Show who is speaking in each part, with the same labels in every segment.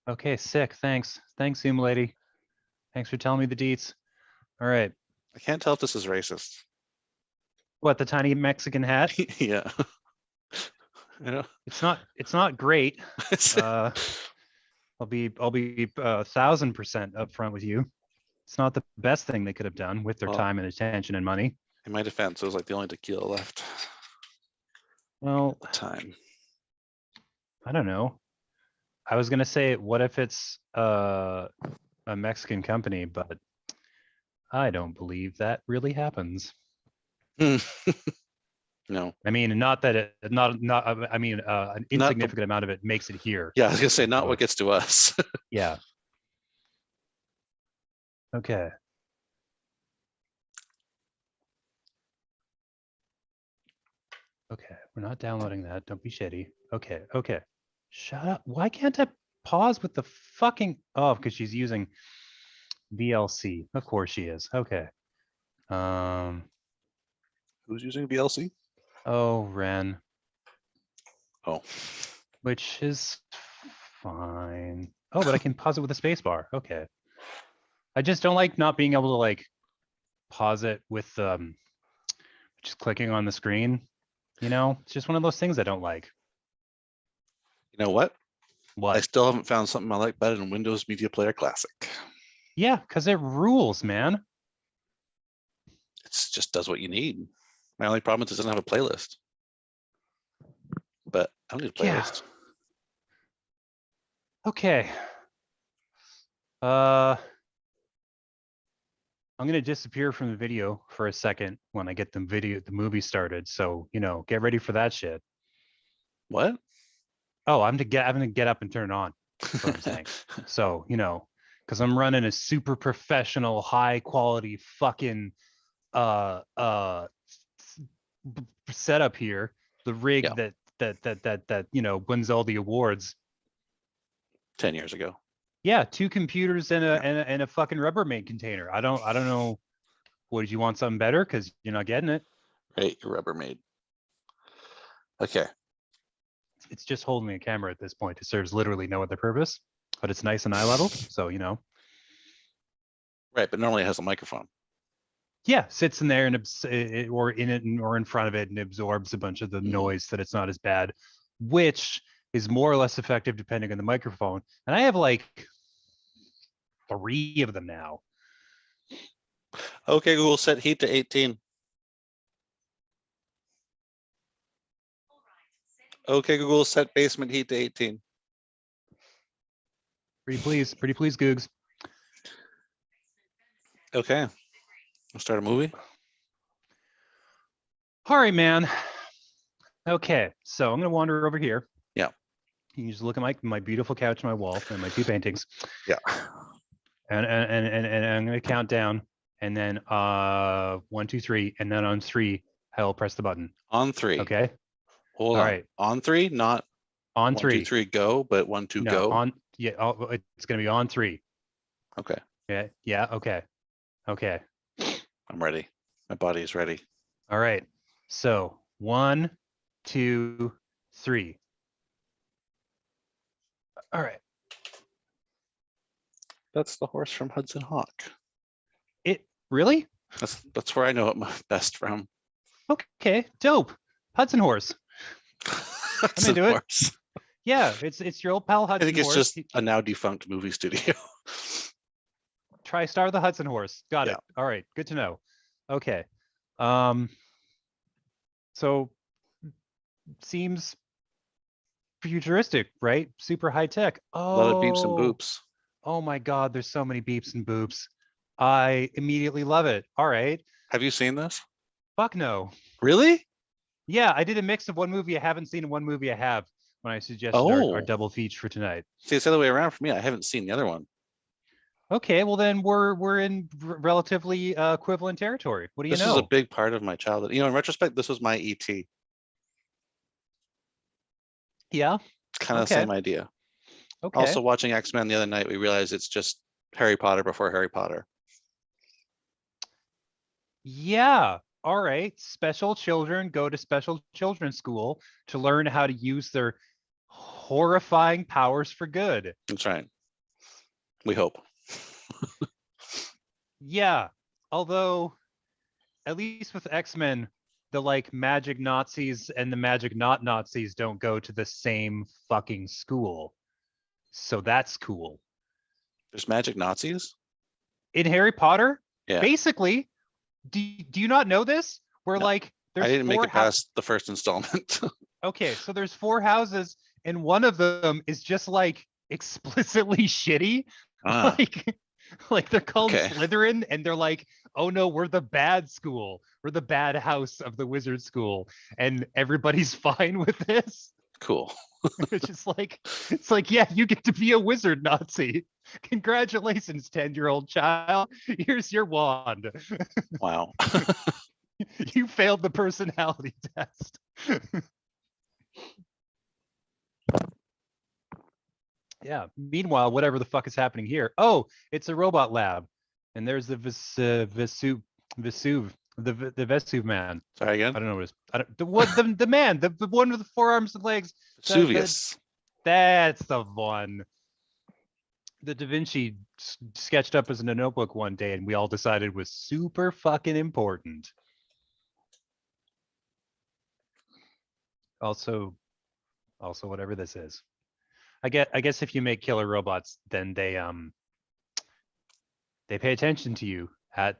Speaker 1: Okay, sick. Thanks. Thanks, Zoom lady. Thanks for telling me the deets. All right.
Speaker 2: I can't tell if this is racist.
Speaker 1: What, the tiny Mexican hat?
Speaker 2: Yeah. You know?
Speaker 1: It's not great. I'll be 1,000% upfront with you. It's not the best thing they could have done with their
Speaker 2: Well,
Speaker 1: time and attention and money.
Speaker 2: in my defense, it was like the only tequila left
Speaker 1: Well,
Speaker 2: at the time.
Speaker 1: I don't know. I was gonna say, what if it's a Mexican company, but I don't believe that really happens.
Speaker 2: No.
Speaker 1: I mean, not that it, not. I mean, an insignificant amount of it makes it here.
Speaker 2: Yeah, I was gonna say not what gets to us.
Speaker 1: Yeah. Okay. Okay, we're not downloading that. Don't be shitty. Okay, okay. Shut up. Why can't I pause with the fucking... Oh, because she's using VLC. Of course she is. Okay.
Speaker 2: Who's using VLC?
Speaker 1: Oh, Ren.
Speaker 2: Oh.
Speaker 1: Which is fine. Oh, but I can pause it with a space bar. Okay. I just don't like not being able to like pause it with just clicking on the screen. You know, it's just one of those things I don't like.
Speaker 2: You know what?
Speaker 1: What?
Speaker 2: I still haven't found something I like better than Windows Media Player Classic.
Speaker 1: Yeah, because it rules, man.
Speaker 2: It just does what you need. My only problem is it doesn't have a playlist. But I don't need a playlist.
Speaker 1: Yeah. Okay. I'm gonna disappear from the video for a second when I get the movie started. So, you know, get ready for that shit.
Speaker 2: What?
Speaker 1: Oh, I'm gonna get up and turn it on. That's what I'm saying. So, you know, because I'm running a super professional, high quality fucking setup here. The rig that you know wins all the awards.
Speaker 2: 10 years ago.
Speaker 1: Yeah, 2 computers and a fucking Rubbermaid container. I don't know. Would you want something better? Because you're not getting it.
Speaker 2: Right, your Rubbermaid. Okay.
Speaker 1: It's just holding a camera at this point. It serves literally no other purpose, but it's nice and eye level. So, you know.
Speaker 2: Right, but normally it has a microphone.
Speaker 1: Yeah, sits in there and or in it or in front of it and absorbs a bunch of the noise that it's not as bad, which is more or less effective depending on the microphone. And I have like 3 of them now.
Speaker 2: Okay, Google, set heat to 18. Okay, Google, set basement heat to 18.
Speaker 1: Pretty please, Googs.
Speaker 2: Okay, we'll start a movie.
Speaker 1: All right, man. Okay, so I'm gonna wander over here.
Speaker 2: Yeah.
Speaker 1: You can just look at my beautiful couch, my wall, and my 2 paintings.
Speaker 2: Yeah.
Speaker 1: And I'm gonna count down, and then 1, 2, 3, and then on 3 I'll press the button.
Speaker 2: On 3.
Speaker 1: Okay.
Speaker 2: Hold on. Right. On 3, not
Speaker 1: on
Speaker 2: 1,
Speaker 1: 3.
Speaker 2: 2, 3, go, but 1, 2,
Speaker 1: no,
Speaker 2: go.
Speaker 1: On. Yeah. It's gonna be on 3.
Speaker 2: Okay.
Speaker 1: Yeah. Yeah. Okay. Okay.
Speaker 2: I'm ready. My body is ready.
Speaker 1: All right. So 1, 2, 3. All right.
Speaker 2: That's the horse from Hudson Hawk.
Speaker 1: It really?
Speaker 2: That's where I know it best from.
Speaker 1: Okay, dope. Hudson Horse. I'm into it. Yeah, it's your old pal Hudson Horse.
Speaker 2: I think it's just a now defunct movie studio.
Speaker 1: TriStar the Hudson Horse. Got it. All right, good to know. Okay. So seems futuristic, right? Super high tech. Oh,
Speaker 2: a lot of beeps and boops.
Speaker 1: Oh my God, there's so many beeps and boops. I immediately love it. All right.
Speaker 2: Have you seen this?
Speaker 1: Fuck no.
Speaker 2: Really?
Speaker 1: Yeah, I did a mix of one movie I haven't seen and one movie I have when I suggested our double feature for tonight.
Speaker 2: See, it's the other way around for me. I haven't seen the other one.
Speaker 1: Okay, well then we're in relatively equivalent territory. What do you know?
Speaker 2: This is a big part of my childhood. You know, in retrospect, this was my ET.
Speaker 1: Yeah.
Speaker 2: It's kind of the same idea.
Speaker 1: Okay.
Speaker 2: Also, watching X-Men the other night, we realized it's just Harry Potter before Harry Potter.
Speaker 1: Yeah. All right. Special children go to special children's school to learn how to use their horrifying powers for good.
Speaker 2: That's right. We hope.
Speaker 1: Yeah, although at least with X-Men, the like magic Nazis and the magic not Nazis don't go to the same fucking school. So that's cool.
Speaker 2: There's magic Nazis.
Speaker 1: In Harry Potter,
Speaker 2: Yeah.
Speaker 1: basically, do you not know this? Where
Speaker 2: No,
Speaker 1: like
Speaker 2: I
Speaker 1: there's
Speaker 2: didn't make
Speaker 1: four
Speaker 2: it past the first installment.
Speaker 1: okay, so there's four houses and one of them is just like explicitly shitty.
Speaker 2: Ah,
Speaker 1: Like like they're called
Speaker 2: okay,
Speaker 1: Slytherin and they're like, oh no, we're the bad school. We're the bad house of the wizard school. And everybody's fine with this.
Speaker 2: cool.
Speaker 1: It's just like, it's like, yeah, you get to be a wizard Nazi. Congratulations, 10-year-old child. Here's your wand.
Speaker 2: Wow.
Speaker 1: You failed the personality test. Yeah. Meanwhile, whatever the fuck is happening here. Oh, it's a robot lab, and there's the Vesuve, the Vesuve man.
Speaker 2: Sorry again.
Speaker 1: I don't know what it's. I don't, the what the man, the one with the 4 arms and legs.
Speaker 2: Vesuvius.
Speaker 1: That's the one. The Da Vinci sketched up as in a notebook one day, and we all decided was super fucking important. Also, whatever this is. I guess if you make killer robots, then they pay attention to you at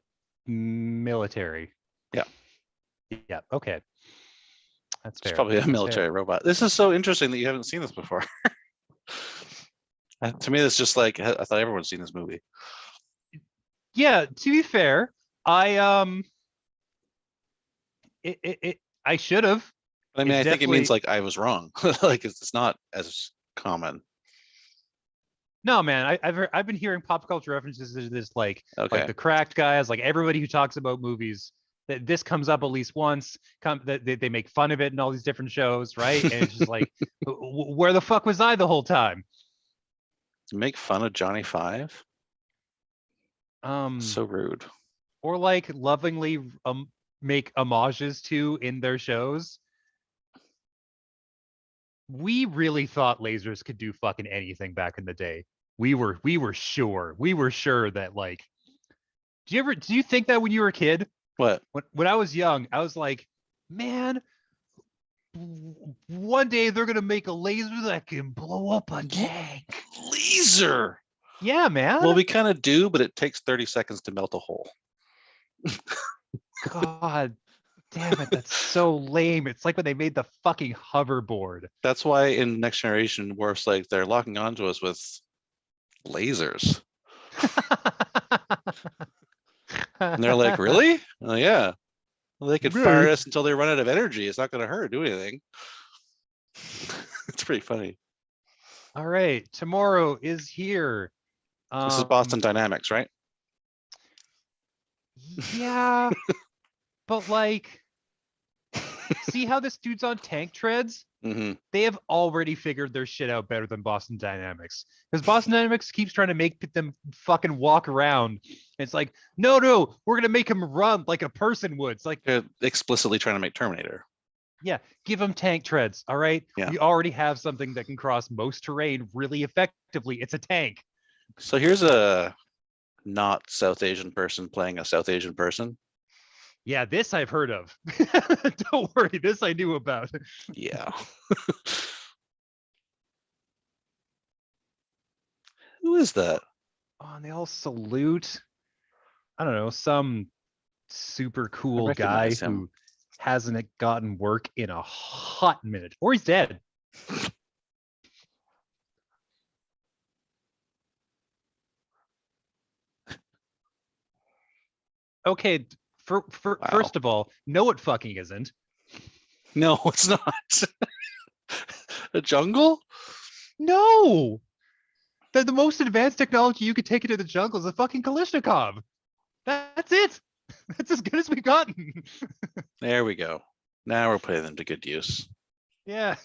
Speaker 1: military.
Speaker 2: Yeah.
Speaker 1: Yeah. Okay. That's fair.
Speaker 2: It's probably a
Speaker 1: That's
Speaker 2: military
Speaker 1: fair.
Speaker 2: robot. This is so interesting that you haven't seen this before. To me, it's just like I thought everyone's seen this movie.
Speaker 1: Yeah. To be fair, I I should have.
Speaker 2: I mean,
Speaker 1: It's
Speaker 2: I think it means
Speaker 1: definitely-
Speaker 2: like I was wrong. Like it's not as common.
Speaker 1: No, man. I've been hearing pop culture references to this, like
Speaker 2: Okay.
Speaker 1: the cracked guys, like everybody who talks about movies. That this comes up at least once. That they make fun of it in all these different shows, right? And it's just like, where the fuck was I the whole time?
Speaker 2: To make fun of Johnny Five?
Speaker 1: Um,
Speaker 2: So rude.
Speaker 1: or like lovingly make homages to in their shows. We really thought lasers could do fucking anything back in the day. We were sure. We were sure that like. Do you think that when you were a kid?
Speaker 2: What?
Speaker 1: When I was young, I was like, man, one day they're gonna make a laser that can blow up a tank.
Speaker 2: Laser.
Speaker 1: Yeah, man.
Speaker 2: Well, we kind of do, but it takes 30 seconds to melt a hole.
Speaker 1: God damn it, that's so lame. It's like when they made the fucking hoverboard.
Speaker 2: That's why in Next Generation, Worf's like they're locking onto us with lasers. And they're like, really? Oh, yeah. Well, they could fire us until they run out of energy. It's not going to hurt, do anything. It's pretty funny.
Speaker 1: All right, tomorrow is here.
Speaker 2: This is Boston Dynamics, right?
Speaker 1: Yeah, but like, see how this dude's on tank treads?
Speaker 2: Mm-hmm.
Speaker 1: They have already figured their shit out better than Boston Dynamics, because Boston Dynamics keeps trying to make them fucking walk around. It's like, no, we're gonna make him run like a person would. It's like
Speaker 2: They're explicitly trying to make Terminator.
Speaker 1: Yeah, give them tank treads. All right.
Speaker 2: Yeah.
Speaker 1: We already have something that can cross most terrain really effectively. It's a tank.
Speaker 2: So here's a not South Asian person playing a South Asian person.
Speaker 1: Yeah, this I've heard of. Don't worry, this I knew about.
Speaker 2: Yeah. Who is that?
Speaker 1: Oh, and they all salute. I don't know, some super cool guy
Speaker 2: recognize him.
Speaker 1: who hasn't gotten work in a hot minute, or he's dead. Okay,
Speaker 2: Wow.
Speaker 1: first of all, no, it fucking isn't.
Speaker 2: No, it's not. A jungle?
Speaker 1: No, the most advanced technology you could take into the jungle is a fucking Kalishnikov. That's it. That's as good as we've gotten.
Speaker 2: There we go. Now we're putting them to good use.
Speaker 1: Yeah,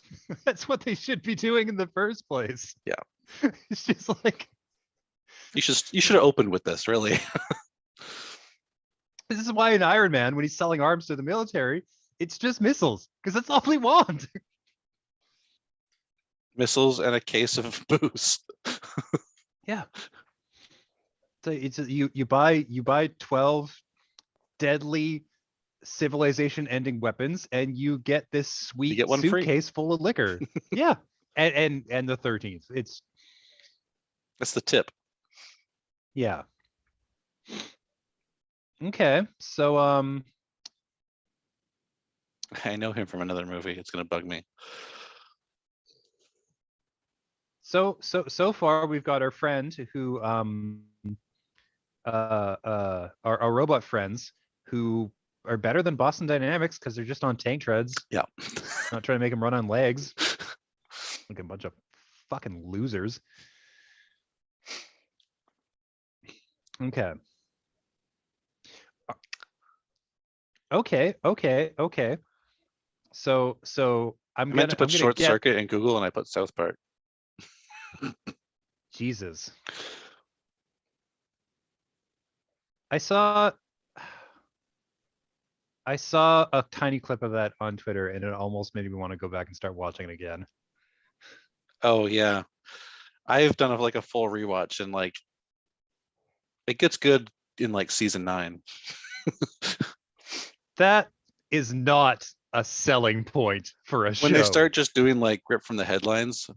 Speaker 1: that's what they should be doing in the first place.
Speaker 2: Yeah.
Speaker 1: It's just like,
Speaker 2: You should have opened with this, really.
Speaker 1: this is why in Iron Man, when he's selling arms to the military, it's just missiles, because that's all they want.
Speaker 2: Missiles and a case of booze.
Speaker 1: Yeah. You buy 12 deadly civilization-ending weapons, and you get this
Speaker 2: You
Speaker 1: sweet
Speaker 2: get one free.
Speaker 1: suitcase full of liquor. Yeah, and the 13th. It's
Speaker 2: That's the tip.
Speaker 1: yeah. Okay, so
Speaker 2: I know him from another movie. It's gonna bug me.
Speaker 1: so far we've got our friend who our robot friends who are better than Boston Dynamics because they're just on tank treads,
Speaker 2: Yeah.
Speaker 1: not trying to make them run on legs. Like a bunch of fucking losers. Okay. Okay. So
Speaker 2: I meant to put
Speaker 1: I'm gonna
Speaker 2: short
Speaker 1: get
Speaker 2: circuit in Google and I put South Park.
Speaker 1: Jesus. I saw a tiny clip of that on Twitter, and it almost made me want to go back and start watching it again.
Speaker 2: Oh yeah. I've done like a full rewatch, and like it gets good in like season 9.
Speaker 1: That is not a selling point for a
Speaker 2: When they
Speaker 1: show.
Speaker 2: start just doing like rip from the headlines.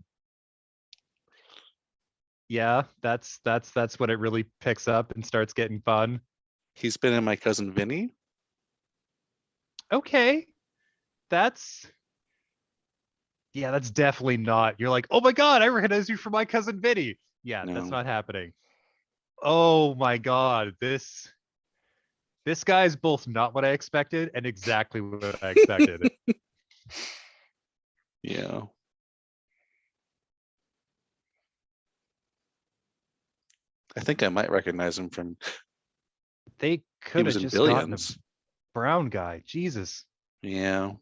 Speaker 1: Yeah, that's when it really picks up and starts getting fun.
Speaker 2: He's been in My Cousin Vinny.
Speaker 1: Okay. That's definitely not. You're like, oh my god, I recognize you from My Cousin Vinny. Yeah, that's
Speaker 2: No.
Speaker 1: not happening. Oh my god, this guy's both not what I expected and exactly what I expected.
Speaker 2: Yeah. I think I might recognize him from
Speaker 1: They
Speaker 2: he
Speaker 1: could
Speaker 2: was
Speaker 1: have
Speaker 2: in
Speaker 1: just gotten a
Speaker 2: Billions.
Speaker 1: brown guy. Jesus.
Speaker 2: Yeah.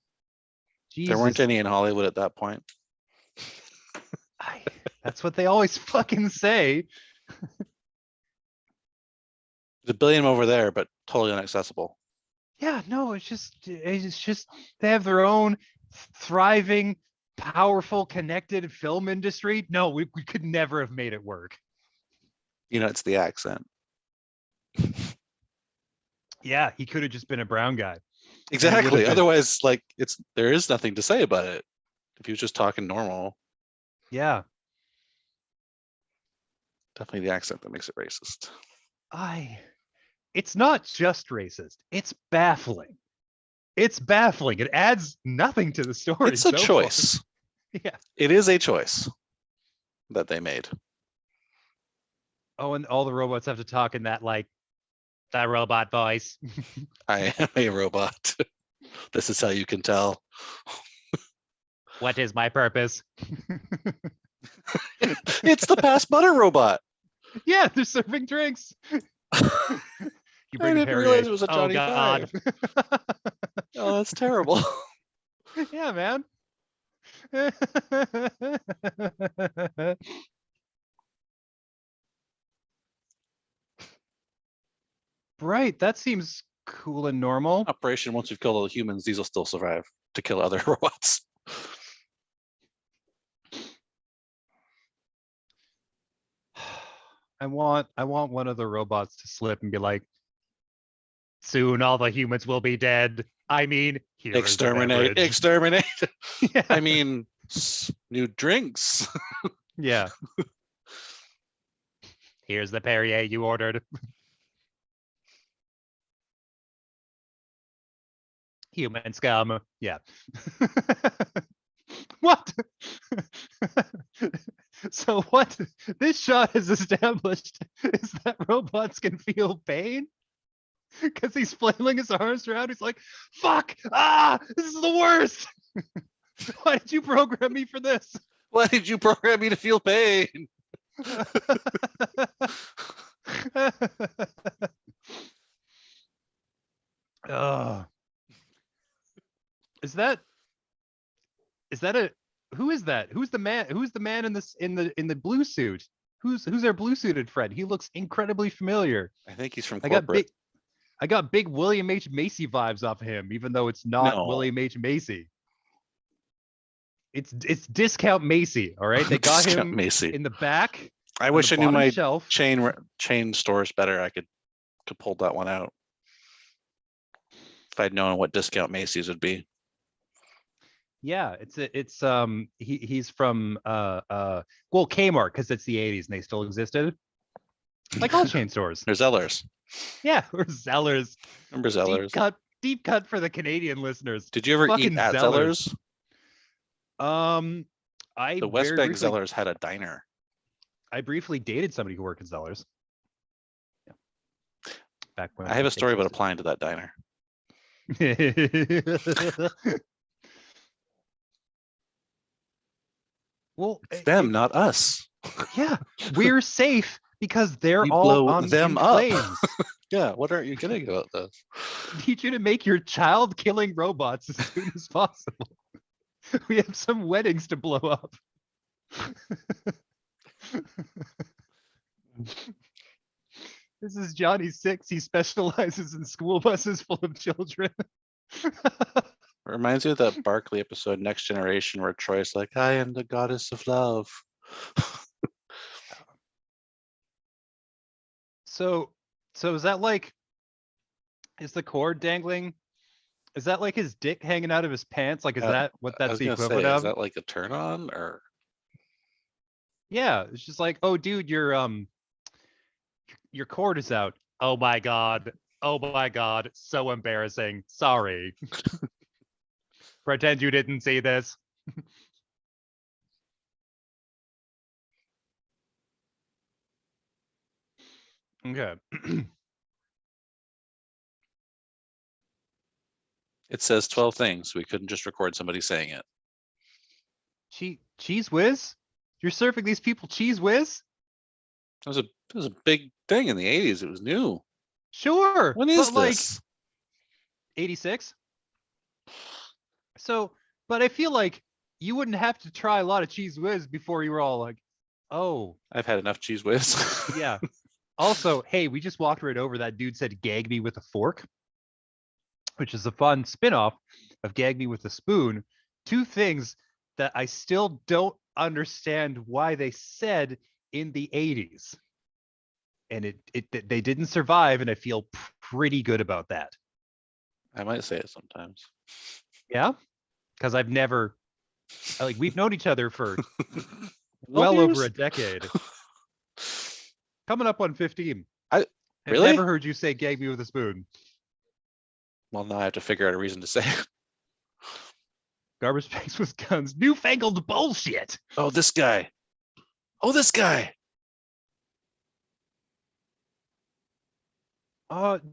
Speaker 2: There weren't
Speaker 1: Jesus.
Speaker 2: any in Hollywood at that point.
Speaker 1: That's what they always fucking say.
Speaker 2: There's a billion over there, but totally inaccessible.
Speaker 1: Yeah, no, it's just they have their own thriving, powerful, connected film industry. No, we could never have made it work.
Speaker 2: You know, it's the accent.
Speaker 1: Yeah, he could have just been a brown guy.
Speaker 2: Exactly. Otherwise, like there is nothing to say about it. If he was just talking normal.
Speaker 1: Yeah.
Speaker 2: Definitely the accent that makes it racist.
Speaker 1: It's not just racist. It's baffling. It's baffling. It adds nothing to the story.
Speaker 2: It's a choice.
Speaker 1: Yeah.
Speaker 2: It is a choice that they made.
Speaker 1: Oh, and all the robots have to talk in that robot voice.
Speaker 2: I am a robot. This is how you can tell.
Speaker 1: What is my purpose?
Speaker 2: It's the pass butter robot.
Speaker 1: Yeah, they're serving drinks. You
Speaker 2: I didn't realize it was a Johnny
Speaker 1: God.
Speaker 2: Oh, that's terrible.
Speaker 1: Yeah, man. Right, that seems cool and normal.
Speaker 2: Operation, once we've killed all the humans, these will still survive to kill other robots.
Speaker 1: I want one of the robots to slip and be like, soon all the humans will be dead. I mean,
Speaker 2: Exterminate.
Speaker 1: Yeah.
Speaker 2: I mean, new drinks.
Speaker 1: Yeah. Here's the Perrier you ordered. Human scum. Yeah. What? So what this shot has established is that robots can feel pain because he's flailing his arms around. He's like, fuck, this is the worst. Why did you program me for this?
Speaker 2: Why did you program me to feel pain?
Speaker 1: Is that a who is that? Who's the man in this in the blue suit? Who's our blue suited friend? He looks incredibly familiar.
Speaker 2: I think he's from corporate.
Speaker 1: I got big William H. Macy vibes off of him, even though it's not William H. Macy. It's discount Macy, all right? They got him
Speaker 2: Macy
Speaker 1: in the back.
Speaker 2: I
Speaker 1: on
Speaker 2: wish
Speaker 1: the
Speaker 2: I knew
Speaker 1: bottom
Speaker 2: my
Speaker 1: shelf.
Speaker 2: chain stores better. I could pull that one out. If I'd known what discount Macy's would be.
Speaker 1: Yeah, he's from well, Kmart, because it's the 80s and they still existed. Like all chain stores.
Speaker 2: There's Zellers.
Speaker 1: Yeah, or Zellers.
Speaker 2: Remember Zellers?
Speaker 1: Deep cut for the Canadian listeners.
Speaker 2: Did you ever
Speaker 1: Fucking
Speaker 2: eat at Zellers?
Speaker 1: I
Speaker 2: The West
Speaker 1: very
Speaker 2: Bank
Speaker 1: briefly
Speaker 2: Zellers had a diner.
Speaker 1: I briefly dated somebody who worked at Zellers. Yeah. Back when
Speaker 2: I have a story about
Speaker 1: existed.
Speaker 2: applying to that diner.
Speaker 1: Well,
Speaker 2: It's them, not us.
Speaker 1: Yeah, we're safe because they're
Speaker 2: We
Speaker 1: all
Speaker 2: blow
Speaker 1: on
Speaker 2: them
Speaker 1: in
Speaker 2: up.
Speaker 1: flames.
Speaker 2: Yeah, what aren't you getting about this?
Speaker 1: Need you to make your child killing robots as soon as possible. We have some weddings to blow up. This is Johnny 6. He specializes in school buses full of children.
Speaker 2: It reminds me of that Barkley episode, Next Generation, where Troy's like, I am the goddess of love.
Speaker 1: So is that like, is the cord dangling? Is that like his dick hanging out of his pants? Like, is that what
Speaker 2: I
Speaker 1: that's
Speaker 2: was
Speaker 1: the
Speaker 2: gonna
Speaker 1: equivalent
Speaker 2: say,
Speaker 1: of?
Speaker 2: is that like a turn on or?
Speaker 1: Yeah, it's just like, oh, dude, your cord is out. Oh my god. Oh my god. So embarrassing. Sorry. Pretend you didn't see this. Okay.
Speaker 2: It says 12 things. We couldn't just record somebody saying it.
Speaker 1: Cheese whiz? You're serving these people cheese whiz?
Speaker 2: It was a big thing in the 80s. It was new.
Speaker 1: Sure.
Speaker 2: When is
Speaker 1: but like
Speaker 2: this?
Speaker 1: 86. So, but I feel like you wouldn't have to try a lot of cheese whiz before you were all like, oh,
Speaker 2: I've had enough cheese whiz.
Speaker 1: yeah. Also, hey, we just walked right over that dude said gag me with a fork, which is a fun spin-off of gag me with a spoon. Two things that I still don't understand why they said in the 80s. And they didn't survive, and I feel pretty good about that.
Speaker 2: I might say it sometimes.
Speaker 1: Yeah, because I've never, like, we've known each other for
Speaker 2: 12
Speaker 1: well over a
Speaker 2: years?
Speaker 1: decade. Coming up on 15.
Speaker 2: Really?
Speaker 1: I've never heard you say gag me with a spoon.
Speaker 2: Well, now I have to figure out a reason to say it.
Speaker 1: Garbage bags with guns. Newfangled bullshit.
Speaker 2: Oh, this guy. Oh, this guy.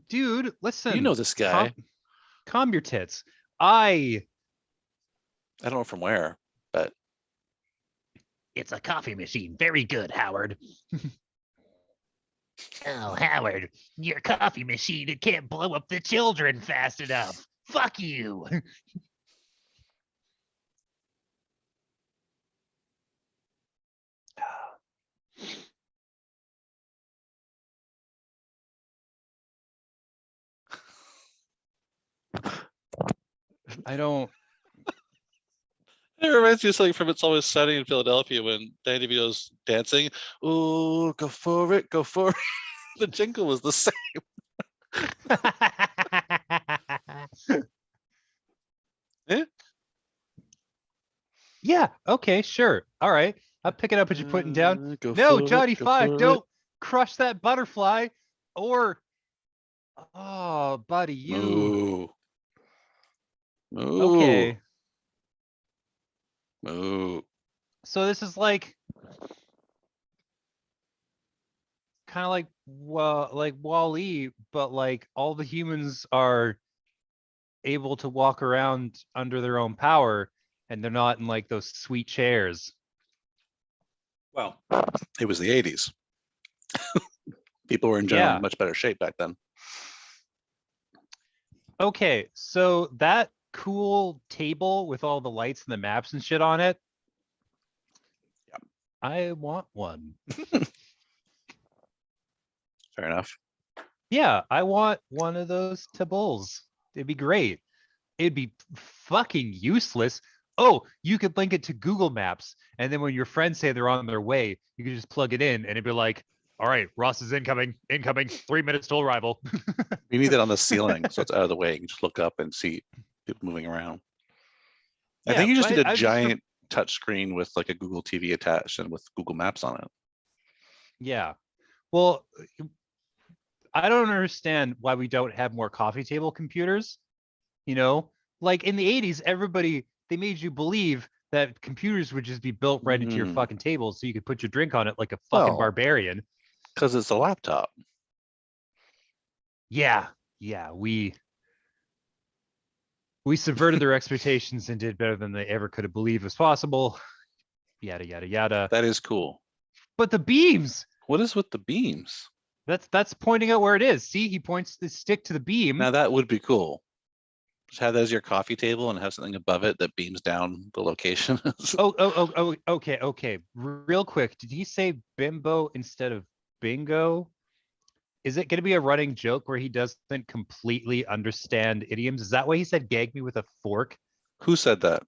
Speaker 1: Dude, listen.
Speaker 2: You know this guy.
Speaker 1: Calm your tits. I
Speaker 2: don't know from where, but
Speaker 1: it's a coffee machine. Very good, Howard. Oh, Howard, your coffee machine, it can't blow up the children fast enough. Fuck you. I don't.
Speaker 2: it reminds me of something from It's Always Sunny in Philadelphia when Danny DeVito's dancing. Oh, go for it, go for it. The jingle was the same. Yeah.
Speaker 1: Yeah. Okay. Sure. All right. I'm picking up what you're putting down.
Speaker 2: Go
Speaker 1: No,
Speaker 2: for
Speaker 1: Johnny
Speaker 2: it, go
Speaker 1: 5,
Speaker 2: for
Speaker 1: don't crush that butterfly. Or, oh, buddy,
Speaker 2: it.
Speaker 1: you.
Speaker 2: Moo.
Speaker 1: Okay.
Speaker 2: Moo.
Speaker 1: So this is like kind of like Wall-E, but like all the humans are able to walk around under their own power, and they're not in like those sweet chairs.
Speaker 2: Well, it was the 80s. People were in general much better shape back then.
Speaker 1: Okay, so that cool table with all the lights and the maps and shit on it.
Speaker 2: Yeah.
Speaker 1: I want one.
Speaker 2: Fair enough.
Speaker 1: Yeah, I want one of those tables. It'd be great. It'd be fucking useless. oh, you could link it to Google Maps, and then when your friends say they're on their way, you could just plug it in, and it'd be like, all right, Ross is incoming, 3 minutes till arrival.
Speaker 2: We need that on the ceiling, so it's out of the way. You can just look up and see people moving around. I
Speaker 1: Yeah,
Speaker 2: think you just
Speaker 1: but
Speaker 2: need a
Speaker 1: I just
Speaker 2: giant touch screen with like a Google TV attached and with Google Maps on it.
Speaker 1: yeah. Well, I don't understand why we don't have more coffee table computers. You know, like in the 80s, they made you believe that computers would just be built right into your fucking table so you could put your drink on it like a fucking
Speaker 2: Well,
Speaker 1: barbarian.
Speaker 2: because it's a laptop.
Speaker 1: Yeah, yeah, we subverted their expectations and did better than they ever could have believed was possible. Yada yada yada.
Speaker 2: That is cool.
Speaker 1: But the beams,
Speaker 2: What is with the beams?
Speaker 1: that's pointing out where it is. See, he points the stick to the beam.
Speaker 2: Now that would be cool. Just have that as your coffee table and have something above it that beams down the location.
Speaker 1: Oh, okay. Real quick, did he say bimbo instead of bingo? Is it going to be a running joke where he doesn't completely understand idioms? Is that why he said gag me with a fork?
Speaker 2: Who said that?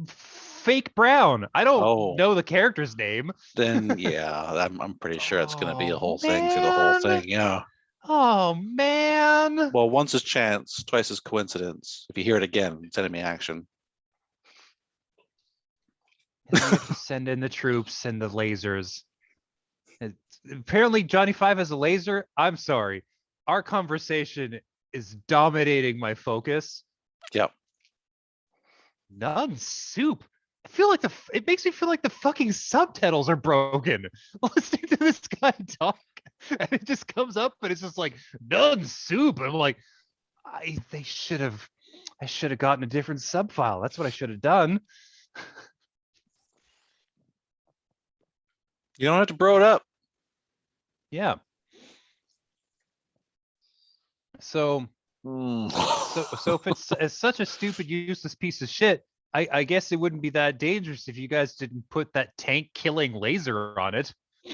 Speaker 1: Fake Brown. I don't
Speaker 2: Oh.
Speaker 1: know the character's name.
Speaker 2: Then yeah, I'm pretty sure it's gonna be a
Speaker 1: Oh,
Speaker 2: whole thing through the whole
Speaker 1: man.
Speaker 2: thing. Yeah.
Speaker 1: Oh, man.
Speaker 2: Well, once is chance, twice is coincidence. If you hear it again, it's enemy action.
Speaker 1: And then you have to send in the troops and the lasers. Apparently, Johnny Five has a laser. I'm sorry. Our conversation is dominating my focus.
Speaker 2: Yep.
Speaker 1: None soup. I feel like it makes me feel like the fucking subtitles are broken. Listening to this guy talk, and it just comes up, and it's just like none soup. I'm like, I should have gotten a different sub file. That's what I should have done.
Speaker 2: You don't have to bro it up.
Speaker 1: Yeah. So
Speaker 2: Mm.
Speaker 1: so if it's such a stupid, useless piece of shit, I guess it wouldn't be that dangerous if you guys didn't put that tank killing laser on it.
Speaker 2: I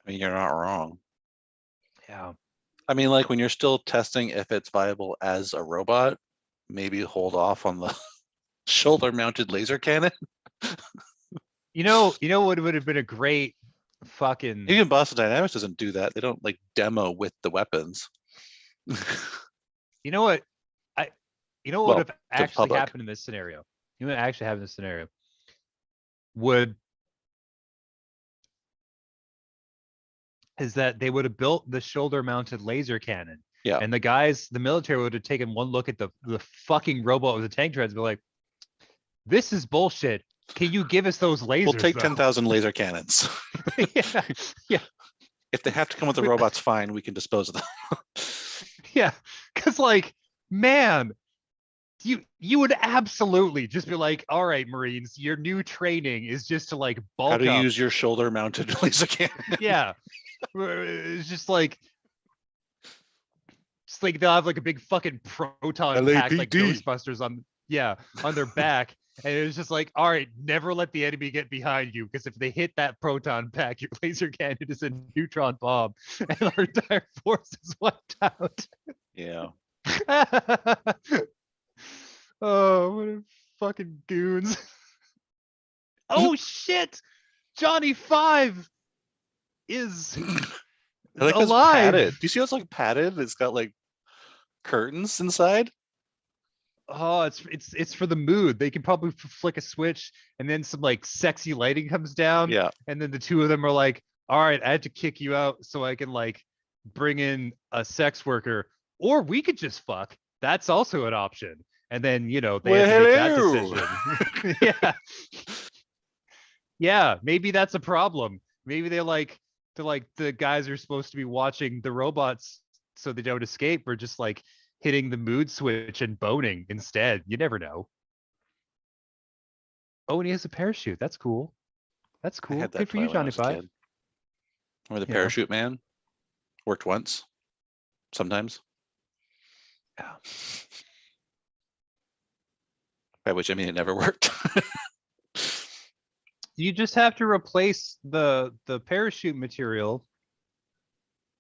Speaker 2: mean, you're not wrong.
Speaker 1: Yeah.
Speaker 2: I mean, like when you're still testing if it's viable as a robot, maybe hold off on the shoulder-mounted laser cannon.
Speaker 1: You know what would have been a great fucking.
Speaker 2: Even Boston Dynamics doesn't do that. They don't like demo with the weapons.
Speaker 1: You know what? You know what
Speaker 2: Well,
Speaker 1: would have actually happened in this scenario? You know what actually happened in this scenario? Is that they would have built the shoulder-mounted laser cannon.
Speaker 2: Yeah.
Speaker 1: And the military would have taken one look at the fucking robot with the tank treads and be like, this is bullshit. Can you give us those lasers?
Speaker 2: We'll take 10,000 laser cannons.
Speaker 1: Yeah.
Speaker 2: If they have to come with the robots, fine, we can dispose of them.
Speaker 1: Yeah, because like, man, you would absolutely just be like, all right, Marines, your new training is just to like bulk
Speaker 2: How to
Speaker 1: up.
Speaker 2: use your shoulder-mounted laser cannon.
Speaker 1: Yeah, it's just like they'll have like a big fucking proton pack like Ghostbusters on their back. And it was just like, all right, never let the enemy get behind you, because if they hit that proton pack, your laser cannon is a neutron bomb, and our entire force is wiped out.
Speaker 2: Yeah.
Speaker 1: Oh, what a fucking goons. Oh shit! Johnny Five is
Speaker 2: Like
Speaker 1: alive.
Speaker 2: Padded. Do you see how it's like padded? It's got like curtains inside.
Speaker 1: Oh, it's for the mood. They can probably flick a switch, and then some like sexy lighting comes down.
Speaker 2: Yeah.
Speaker 1: And then the two of them are like, all right, I had to kick you out so I can like bring in a sex worker, or we could just fuck. That's also an option. And then, they have to make that decision. Yeah. Yeah, maybe that's a problem. Maybe the guys are supposed to be watching the robots so they don't escape, or just like hitting the mood switch and boning instead. You never know. Oh, and he has a parachute. That's cool. That's
Speaker 2: I
Speaker 1: cool.
Speaker 2: had that
Speaker 1: Good for you,
Speaker 2: toy when I
Speaker 1: Johnny
Speaker 2: was a
Speaker 1: Five.
Speaker 2: kid. Remember the
Speaker 1: Yeah.
Speaker 2: parachute man? Worked once. Sometimes.
Speaker 1: Yeah.
Speaker 2: By which I mean it never worked.
Speaker 1: You just have to replace the parachute material.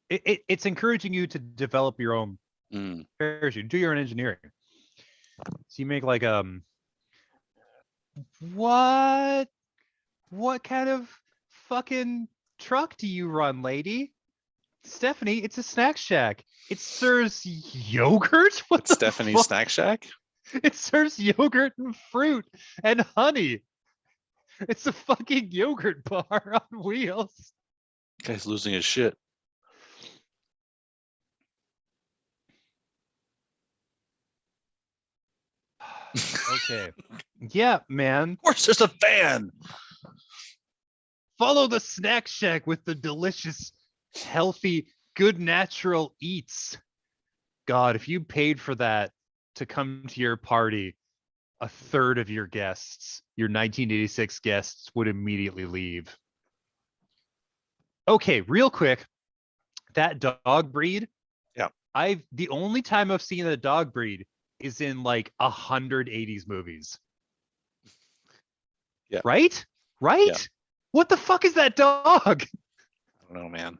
Speaker 1: It's encouraging you to develop your own parachute, do your own engineering. So you make like What? What kind of fucking truck do you run, lady? Stephanie, it's a snack shack. It serves yogurt? What
Speaker 2: It's
Speaker 1: the
Speaker 2: Stephanie's
Speaker 1: fuck?
Speaker 2: Snack Shack.
Speaker 1: It serves yogurt and fruit and honey. It's a fucking yogurt bar on wheels.
Speaker 2: Guy's losing his shit.
Speaker 1: Okay. Yeah, man.
Speaker 2: Of course, there's a van.
Speaker 1: Follow the snack shack with the delicious, healthy, good natural eats. God, if you paid for that to come to your party, a third of your guests, your 1986 guests, would immediately leave. Okay, real quick, that dog breed.
Speaker 2: Yeah.
Speaker 1: The only time I've seen a dog breed is in like 180s movies.
Speaker 2: Yeah.
Speaker 1: Right? Right?
Speaker 2: Yeah.
Speaker 1: What the fuck is that dog?
Speaker 2: I don't know, man.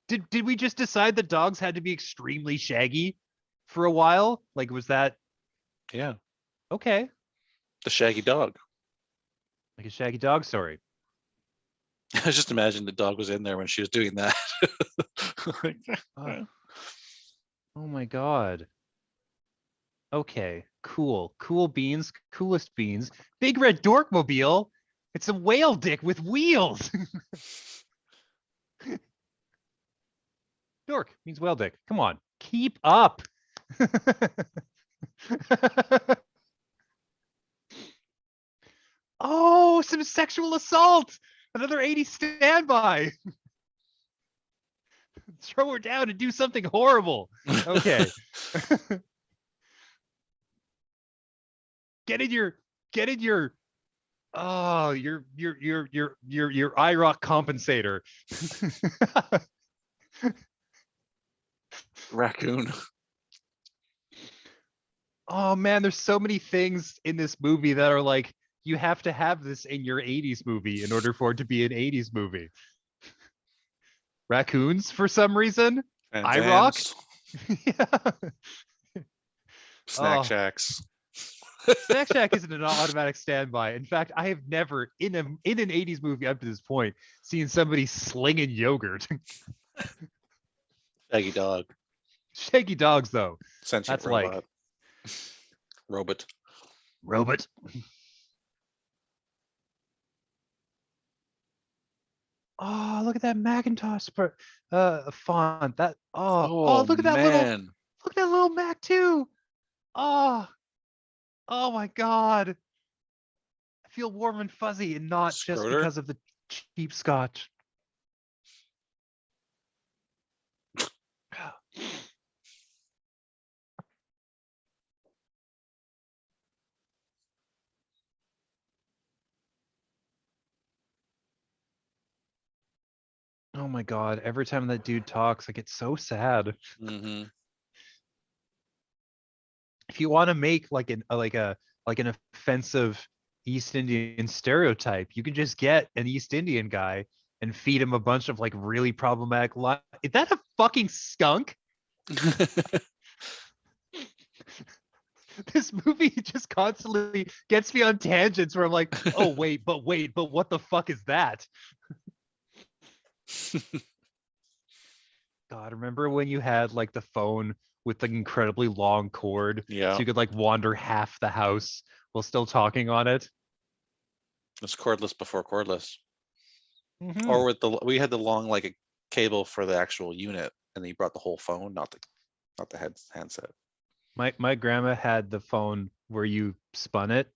Speaker 1: Did we just decide that dogs had to be extremely shaggy for a while? Like, was that
Speaker 2: Yeah.
Speaker 1: okay?
Speaker 2: The shaggy dog.
Speaker 1: Like a shaggy dog story.
Speaker 2: I just imagine the dog was in there when she was doing that.
Speaker 1: Oh my god. Okay, cool. Cool beans, coolest beans. Big red dorkmobile. It's a whale dick with wheels. Dork means whale dick. Come on, keep up. Oh, some sexual assault. Another 80 standby. Throw her down and do something horrible. Okay. get in your oh your IROC compensator.
Speaker 2: Raccoon.
Speaker 1: Oh man, there's so many things in this movie that are like, you have to have this in your 80s movie in order for it to be an 80s movie. Raccoons for some reason.
Speaker 2: And
Speaker 1: IROC. Yeah.
Speaker 2: Snack
Speaker 1: Oh,
Speaker 2: Shacks.
Speaker 1: Snack Shack isn't an automatic standby. In fact, I have never in an 80s movie up to this point seen somebody slinging yogurt.
Speaker 2: Shaggy dog.
Speaker 1: Shaggy dogs though.
Speaker 2: Sentient
Speaker 1: That's
Speaker 2: robot.
Speaker 1: like
Speaker 2: Robot.
Speaker 1: robot. Oh, look at that Macintosh font. That
Speaker 2: Oh
Speaker 1: look at
Speaker 2: man.
Speaker 1: that little Mac too. Oh, oh my god. I feel warm and fuzzy, and not just
Speaker 2: Scroter.
Speaker 1: because of the cheap scotch. Oh my god, every time that dude talks, I get so sad.
Speaker 2: Mm-hmm.
Speaker 1: If you want to make like an offensive East Indian stereotype, you can just get an East Indian guy and feed him a bunch of like really problematic Is that a fucking skunk? This movie just constantly gets me on tangents where I'm like, oh wait, but what the fuck is that? God, remember when you had like the phone with the incredibly long cord,
Speaker 2: Yeah.
Speaker 1: so you could like wander half the house while still talking on it?
Speaker 2: It's cordless before cordless.
Speaker 1: Mm-hmm.
Speaker 2: Or with we had the long like a cable for the actual unit, and then you brought the whole phone, not the handset.
Speaker 1: My grandma had the phone where you spun it,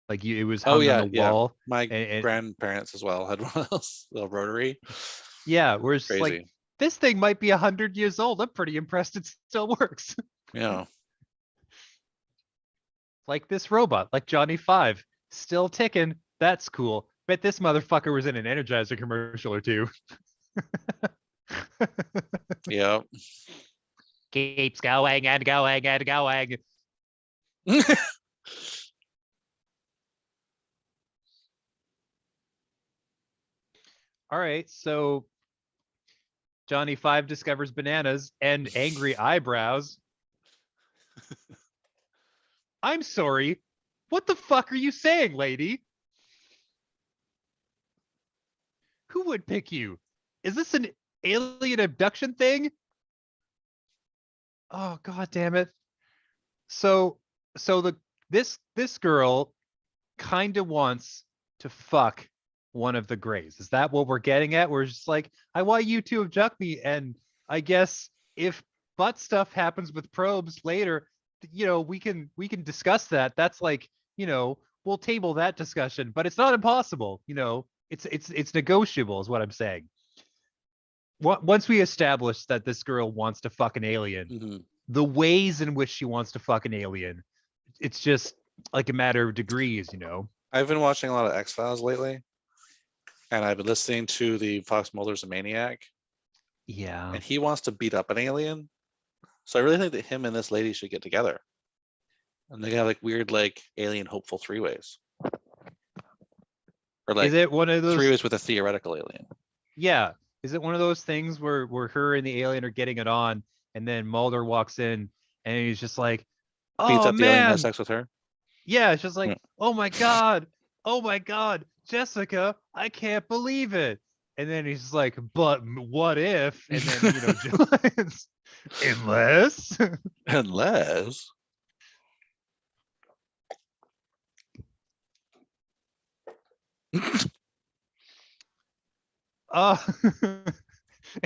Speaker 1: like it was
Speaker 2: Oh
Speaker 1: hung on
Speaker 2: yeah,
Speaker 1: the
Speaker 2: yeah.
Speaker 1: wall,
Speaker 2: My
Speaker 1: and
Speaker 2: grandparents as well had one of those, the rotary.
Speaker 1: yeah, whereas like
Speaker 2: Crazy.
Speaker 1: this thing might be 100 years old. I'm pretty impressed it still works.
Speaker 2: Yeah.
Speaker 1: Like this robot, like Johnny Five, still ticking. That's cool. Bet this motherfucker was in an Energizer commercial or two.
Speaker 2: Yeah.
Speaker 1: Keeps going and going and going. All right, so Johnny Five discovers bananas and angry eyebrows. I'm sorry. What the fuck are you saying, lady? Who would pick you? Is this an alien abduction thing? Oh, god damn it. So this girl kind of wants to fuck one of the Greys. Is that what we're getting at? We're just like, I want you to abduct me, and I guess if butt stuff happens with probes later, we can discuss that. That's like, we'll table that discussion, but it's not impossible. It's negotiable, is what I'm saying. Once we establish that this girl wants to fuck an alien,
Speaker 2: Mhm.
Speaker 1: the ways in which she wants to fuck an alien, it's just like a matter of degrees.
Speaker 2: I've been watching a lot of X-Files lately, and I've been listening to the Fox Mulder's a Maniac,
Speaker 1: Yeah.
Speaker 2: and he wants to beat up an alien. So I really think that him and this lady should get together, and they have like weird like alien hopeful three ways, or
Speaker 1: Is
Speaker 2: like
Speaker 1: it one of
Speaker 2: three
Speaker 1: those?
Speaker 2: ways with a theoretical alien.
Speaker 1: Yeah. Is it one of those things where her and the alien are getting it on, and then Mulder walks in and he's just like,
Speaker 2: Beats
Speaker 1: "Oh
Speaker 2: up the alien, has
Speaker 1: man,
Speaker 2: sex with her.
Speaker 1: yeah." It's just
Speaker 2: Yeah.
Speaker 1: like, oh my god, Jessica, I can't believe it." And then he's just like, "But what if?" And then John's, unless.
Speaker 2: Unless
Speaker 1: uh,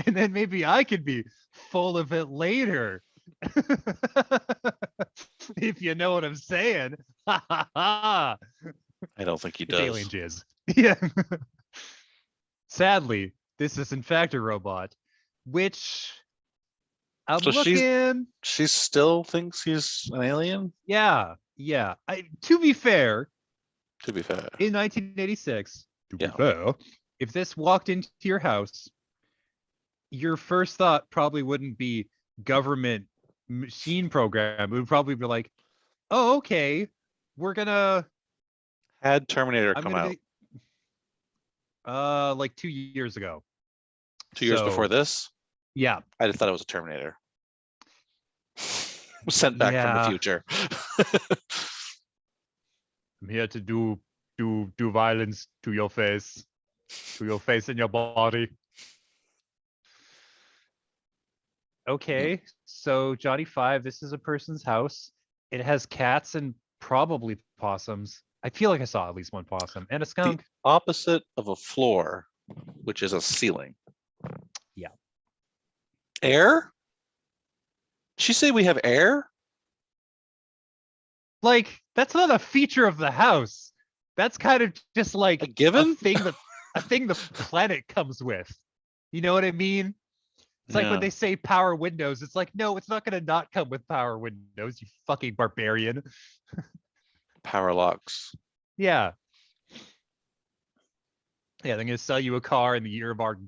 Speaker 1: and then maybe I could be full of it later. If you know what I'm saying. Ha ha ha.
Speaker 2: I don't think he
Speaker 1: It's alien
Speaker 2: does.
Speaker 1: jizz. Yeah. Sadly, this is in fact a robot, which I'm
Speaker 2: So
Speaker 1: looking.
Speaker 2: she still thinks he's an alien.
Speaker 1: Yeah, yeah. To be fair,
Speaker 2: To be fair,
Speaker 1: in 1986, to be
Speaker 2: yeah.
Speaker 1: fair, if this walked into your house, your first thought probably wouldn't be government machine program. It would probably be like, oh, okay, we're gonna,
Speaker 2: Had Terminator
Speaker 1: I'm
Speaker 2: come
Speaker 1: gonna
Speaker 2: out
Speaker 1: be, like 2 years ago.
Speaker 2: 2 years before
Speaker 1: So
Speaker 2: this,
Speaker 1: yeah,
Speaker 2: I just thought it was a Terminator. Sent back from the
Speaker 1: yeah.
Speaker 2: future.
Speaker 1: I'm here to do violence to your face and your body. Okay, so Johnny Five, this is a person's house. It has cats and probably possums. I feel like I saw at least one possum and a
Speaker 2: The
Speaker 1: skunk.
Speaker 2: opposite of a floor, which is a ceiling.
Speaker 1: Yeah.
Speaker 2: Air? Did she say we have air?
Speaker 1: Like, that's not a feature of the house. That's kind of just like
Speaker 2: A given?
Speaker 1: a thing the planet comes with. You know what I mean? It's like when
Speaker 2: Yeah.
Speaker 1: they say power windows, it's like, no, it's not gonna not come with power windows, you fucking barbarian.
Speaker 2: Power locks.
Speaker 1: Yeah. Yeah, they're gonna sell you a car in the year of our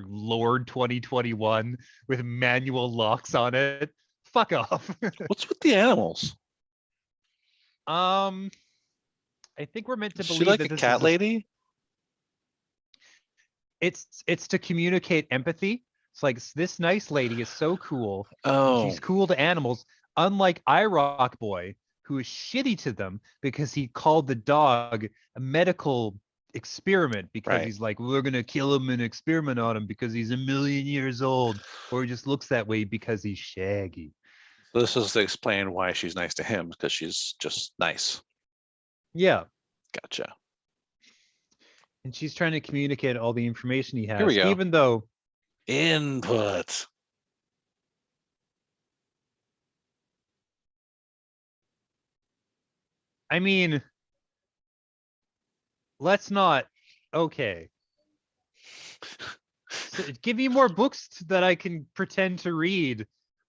Speaker 1: Lord 2021 with manual locks on it. Fuck off.
Speaker 2: What's with the animals?
Speaker 1: um, I think we're meant to
Speaker 2: Is she
Speaker 1: believe
Speaker 2: like
Speaker 1: that
Speaker 2: a
Speaker 1: this
Speaker 2: cat
Speaker 1: is
Speaker 2: lady?
Speaker 1: it's to communicate empathy. It's like this nice lady is so cool, and
Speaker 2: Oh,
Speaker 1: she's cool to animals, unlike IROC boy, who is shitty to them because he called the dog a medical experiment because
Speaker 2: right.
Speaker 1: he's like, we're gonna kill him and experiment on him because he's a million years old, or he just looks that way because he's shaggy.
Speaker 2: So this is to explain why she's nice to him, because she's just nice.
Speaker 1: Yeah.
Speaker 2: Gotcha.
Speaker 1: And she's trying to communicate all the information he
Speaker 2: Here we
Speaker 1: has,
Speaker 2: go.
Speaker 1: even though
Speaker 2: Input.
Speaker 1: I mean, let's not. Okay. So give me more books that I can pretend to read.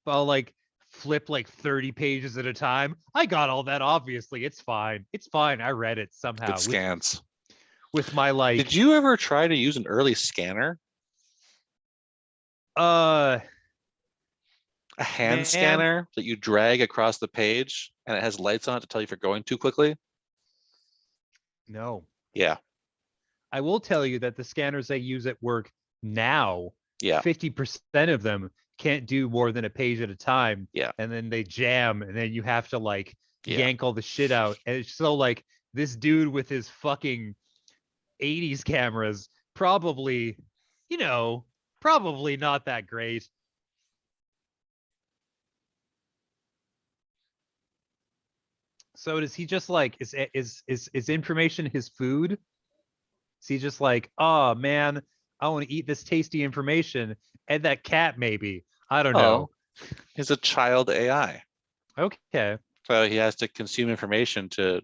Speaker 1: I'll like flip like 30 pages at a time. I got all that, obviously. It's fine. It's fine. I read it
Speaker 2: Good
Speaker 1: somehow
Speaker 2: scans.
Speaker 1: with my
Speaker 2: Did
Speaker 1: like
Speaker 2: you ever try to use an early scanner?
Speaker 1: uh
Speaker 2: A hand
Speaker 1: man,
Speaker 2: scanner that you drag across the page and it has lights on it to tell you if you're going too quickly?
Speaker 1: no.
Speaker 2: Yeah.
Speaker 1: I will tell you that the scanners I use at work now,
Speaker 2: Yeah.
Speaker 1: 50% of them can't do more than a page at a time.
Speaker 2: Yeah.
Speaker 1: And then they jam, and then you have to like
Speaker 2: Yeah.
Speaker 1: yank all the shit out. And it's so like this dude with his fucking 80s cameras, probably, probably not that great. So does he just like is information his food? Is he just like, oh man, I want to eat this tasty information and that cat maybe? I don't know.
Speaker 2: Oh, he's a child AI.
Speaker 1: Okay.
Speaker 2: So he has to consume information to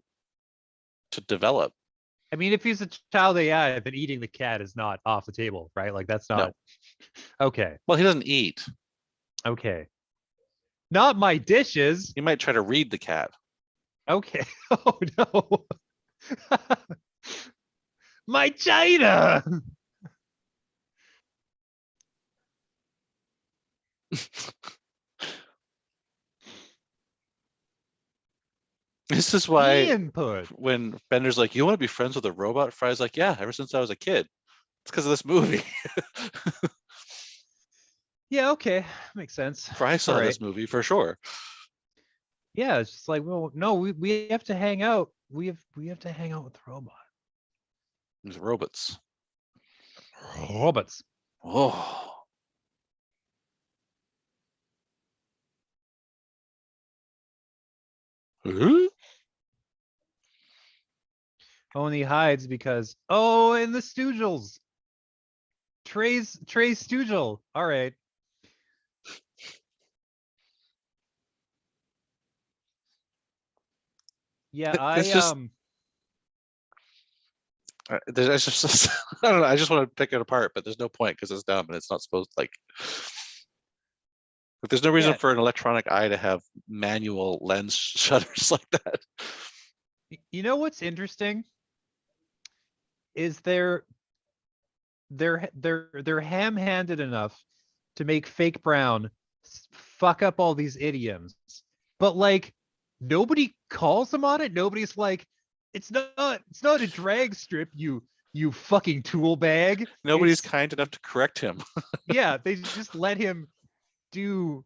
Speaker 2: develop.
Speaker 1: I mean, if he's a child AI, then eating the cat is not off the table, right? Like that's
Speaker 2: No.
Speaker 1: not okay.
Speaker 2: Well, he doesn't eat.
Speaker 1: Okay. Not my dishes.
Speaker 2: He might try to read the cat.
Speaker 1: Okay. Oh no. My China.
Speaker 2: This is why
Speaker 1: Input.
Speaker 2: when Bender's like, "You want to be friends with a robot?" Fry's like, "Yeah, ever since I was a kid." It's because of this movie.
Speaker 1: Yeah, okay. Makes sense.
Speaker 2: Fry saw
Speaker 1: All right.
Speaker 2: this movie for sure.
Speaker 1: Yeah, it's just like, well, no, we have to hang out. We have to hang out with the robot.
Speaker 2: These robots.
Speaker 1: Robots.
Speaker 2: Oh. Huh?
Speaker 1: Oh, and he hides because and the Stoogles. Trey's Stoogel. All right. Yeah,
Speaker 2: It's just there's just I don't know. I just want to pick it apart, but there's no point because it's dumb and it's not supposed to, like. But there's no reason
Speaker 1: yeah.
Speaker 2: for an electronic eye to have manual lens shutters like that.
Speaker 1: You know what's interesting is they're ham-handed enough to make Fake Brown fuck up all these idioms, but like nobody calls him on it. Nobody's like, it's not a drag strip, you fucking tool bag.
Speaker 2: Nobody's
Speaker 1: It's
Speaker 2: kind enough to correct him.
Speaker 1: yeah, they just let him do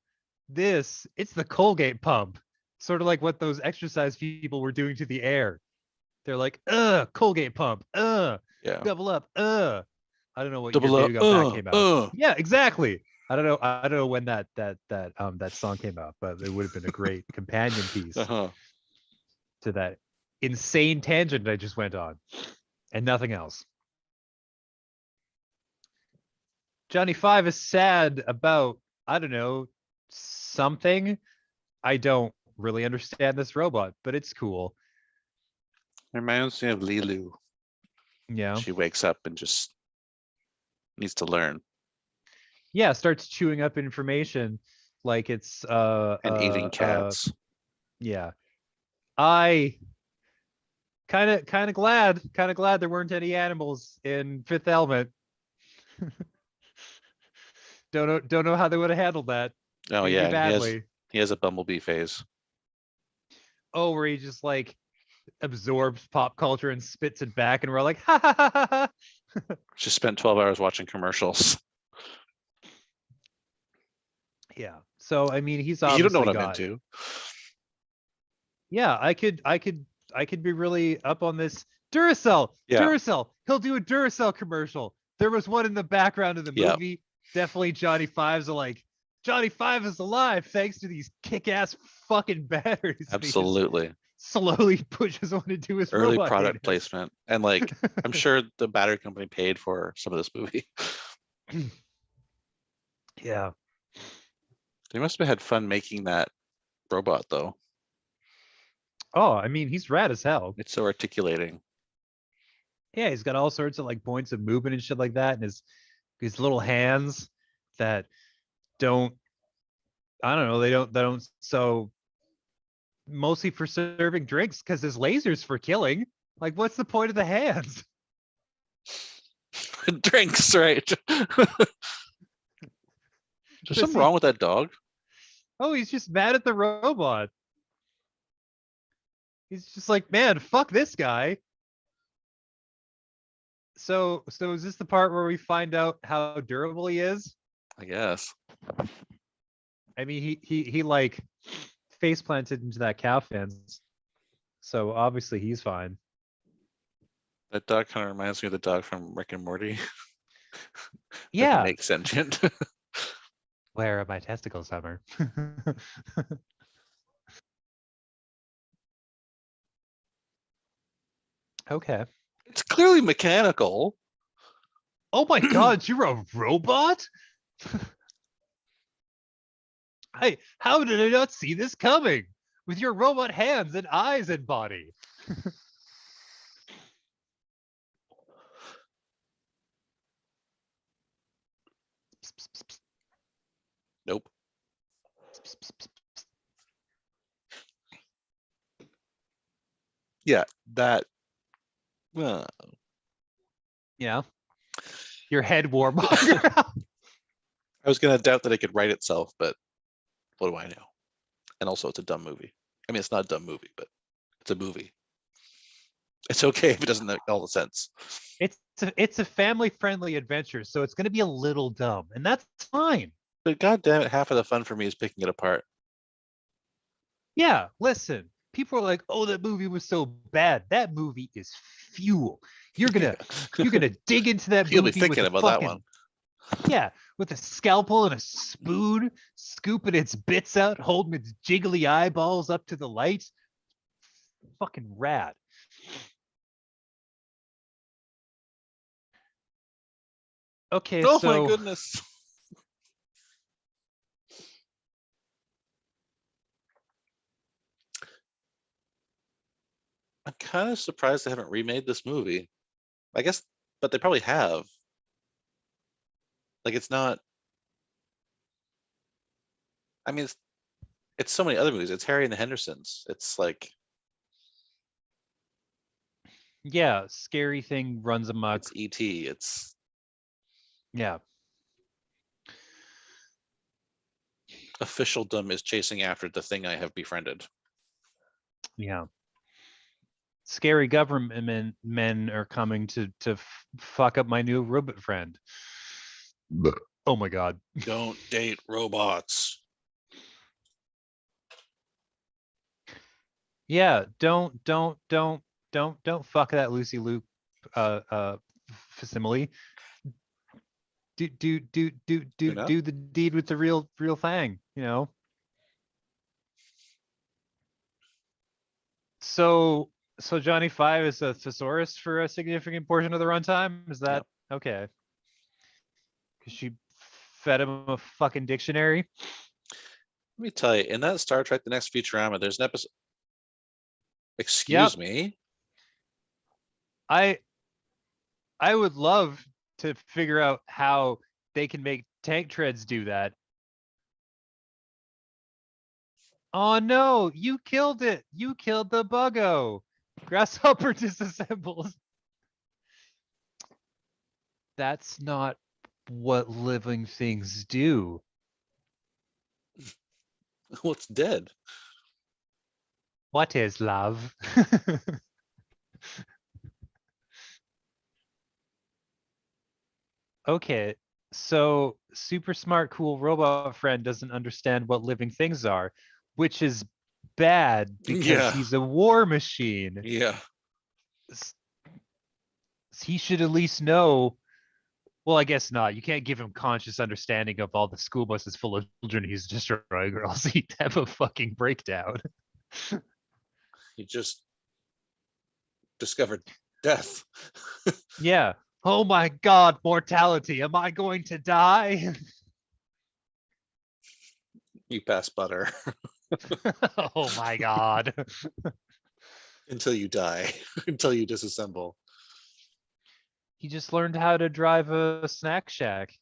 Speaker 1: this. It's the Colgate pump, sort of like what those exercise people were doing to the air. They're like, Colgate pump,
Speaker 2: Yeah.
Speaker 1: double up, I don't know what year
Speaker 2: Double
Speaker 1: Baby
Speaker 2: up.
Speaker 1: Got Back came out. Yeah, exactly. I don't know when that song came out, but it would have been a great companion piece
Speaker 2: Uh-huh.
Speaker 1: to that insane tangent I just went on, and nothing else. Johnny Five is sad about, I don't know, something. I don't really understand this robot, but it's cool.
Speaker 2: Reminds me of Lilu.
Speaker 1: Yeah.
Speaker 2: She wakes up and just needs to learn
Speaker 1: Yeah, starts chewing up information like it's
Speaker 2: and eating cats.
Speaker 1: yeah. I kind of glad there weren't any animals in Fifth Element. Don't know how they would have handled that.
Speaker 2: Oh
Speaker 1: Maybe
Speaker 2: yeah, and
Speaker 1: badly.
Speaker 2: he has a bumblebee phase.
Speaker 1: Oh, where he just like absorbs pop culture and spits it back, and we're like, ha ha ha ha ha.
Speaker 2: Just spent 12 hours watching commercials.
Speaker 1: Yeah. So I mean, he's
Speaker 2: You don't know
Speaker 1: obviously
Speaker 2: what I'm
Speaker 1: got.
Speaker 2: into.
Speaker 1: Yeah, I could be really up on this. Duracell,
Speaker 2: Yeah.
Speaker 1: Duracell. He'll do a Duracell commercial. There was one in the background of the
Speaker 2: Yeah.
Speaker 1: movie. Definitely Johnny Five's like, Johnny Five is alive thanks to these kick-ass fucking batteries. And he just
Speaker 2: Absolutely.
Speaker 1: slowly pushes one into his
Speaker 2: Early
Speaker 1: robot
Speaker 2: product
Speaker 1: anus.
Speaker 2: placement. And like, I'm sure the battery company paid for some of this movie.
Speaker 1: Yeah.
Speaker 2: They must have had fun making that robot though.
Speaker 1: Oh, I mean, he's rad as hell.
Speaker 2: It's so articulating.
Speaker 1: Yeah, he's got all sorts of like points of movement and shit like that, and his little hands that don't, I don't know, they don't so mostly for serving drinks because his lasers for killing. Like, what's the point of the hands?
Speaker 2: Drinks, right? There's something wrong with that dog.
Speaker 1: Oh, he's just mad at the robot. He's just like, man, fuck this guy. So is this the part where we find out how durable he is?
Speaker 2: I guess.
Speaker 1: I mean, he like face planted into that cow fence. So obviously he's fine.
Speaker 2: That dog kind of reminds me of the dog from Rick and Morty that can
Speaker 1: Yeah.
Speaker 2: make sentient.
Speaker 1: Where are my testicles, Summer? Okay.
Speaker 2: It's clearly mechanical.
Speaker 1: Oh my God, you're a robot? Hey, how did I not see this coming? With your robot hands and eyes and body.
Speaker 2: Nope. Yeah, that. Uh,
Speaker 1: Yeah. Your head warmonger.
Speaker 2: I was gonna doubt that it could write itself, but what do I know? And also, it's a dumb movie. I mean, it's not a dumb movie, but it's a movie. It's okay if it doesn't make all the sense.
Speaker 1: It's a family friendly adventure, so it's going to be a little dumb, and that's fine.
Speaker 2: But god damn it, half of the fun for me is picking it apart.
Speaker 1: Yeah, listen. People are like, "Oh, that movie was so bad." That movie is fuel. You're gonna you're gonna dig into that
Speaker 2: You'll be
Speaker 1: movie with
Speaker 2: thinking
Speaker 1: a
Speaker 2: about that one.
Speaker 1: fucking yeah, with a scalpel and a spoon, scooping its bits out, holding its jiggly eyeballs up to the light. Fucking rad. Okay,
Speaker 2: Oh my
Speaker 1: so
Speaker 2: goodness. I'm kind of surprised they haven't remade this movie. I guess, but they probably have. Like, it's not. I mean, it's so many other movies. It's Harry and the Hendersons. It's like
Speaker 1: yeah, scary thing runs amok.
Speaker 2: it's E.T. It's
Speaker 1: Yeah.
Speaker 2: officialdom is chasing after the thing I have befriended.
Speaker 1: Yeah. Scary government men are coming to fuck up my new robot friend. Oh my God.
Speaker 2: Don't date robots.
Speaker 1: Yeah, don't fuck that Lucy Luke facsimile.
Speaker 2: You know?
Speaker 1: Do the deed with the real thing, you know. So Johnny Five is a thesaurus for a significant portion of the runtime. Is that
Speaker 2: Yep.
Speaker 1: okay? Because she fed him a fucking dictionary.
Speaker 2: Let me tell you, in that Star Trek: The Next Futurama, there's an episode. Excuse
Speaker 1: Yep.
Speaker 2: me.
Speaker 1: I would love to figure out how they can make tank treads do that. Oh no, you killed it. You killed the buggo. Grasshopper disassembles. That's not what living things do.
Speaker 2: Well, it's dead.
Speaker 1: What is love? Okay, so super smart, cool robot friend doesn't understand what living things are, which is bad because
Speaker 2: Yeah.
Speaker 1: he's a war machine.
Speaker 2: Yeah.
Speaker 1: He should at least know. Well, I guess not. You can't give him conscious understanding of all the school buses full of children he's destroying, or else he'd have a fucking breakdown.
Speaker 2: He just discovered death.
Speaker 1: Yeah. Oh my God, mortality. Am I going to die?
Speaker 2: You pass butter
Speaker 1: Oh my God.
Speaker 2: until you die, until you disassemble.
Speaker 1: He just learned how to drive a snack shack.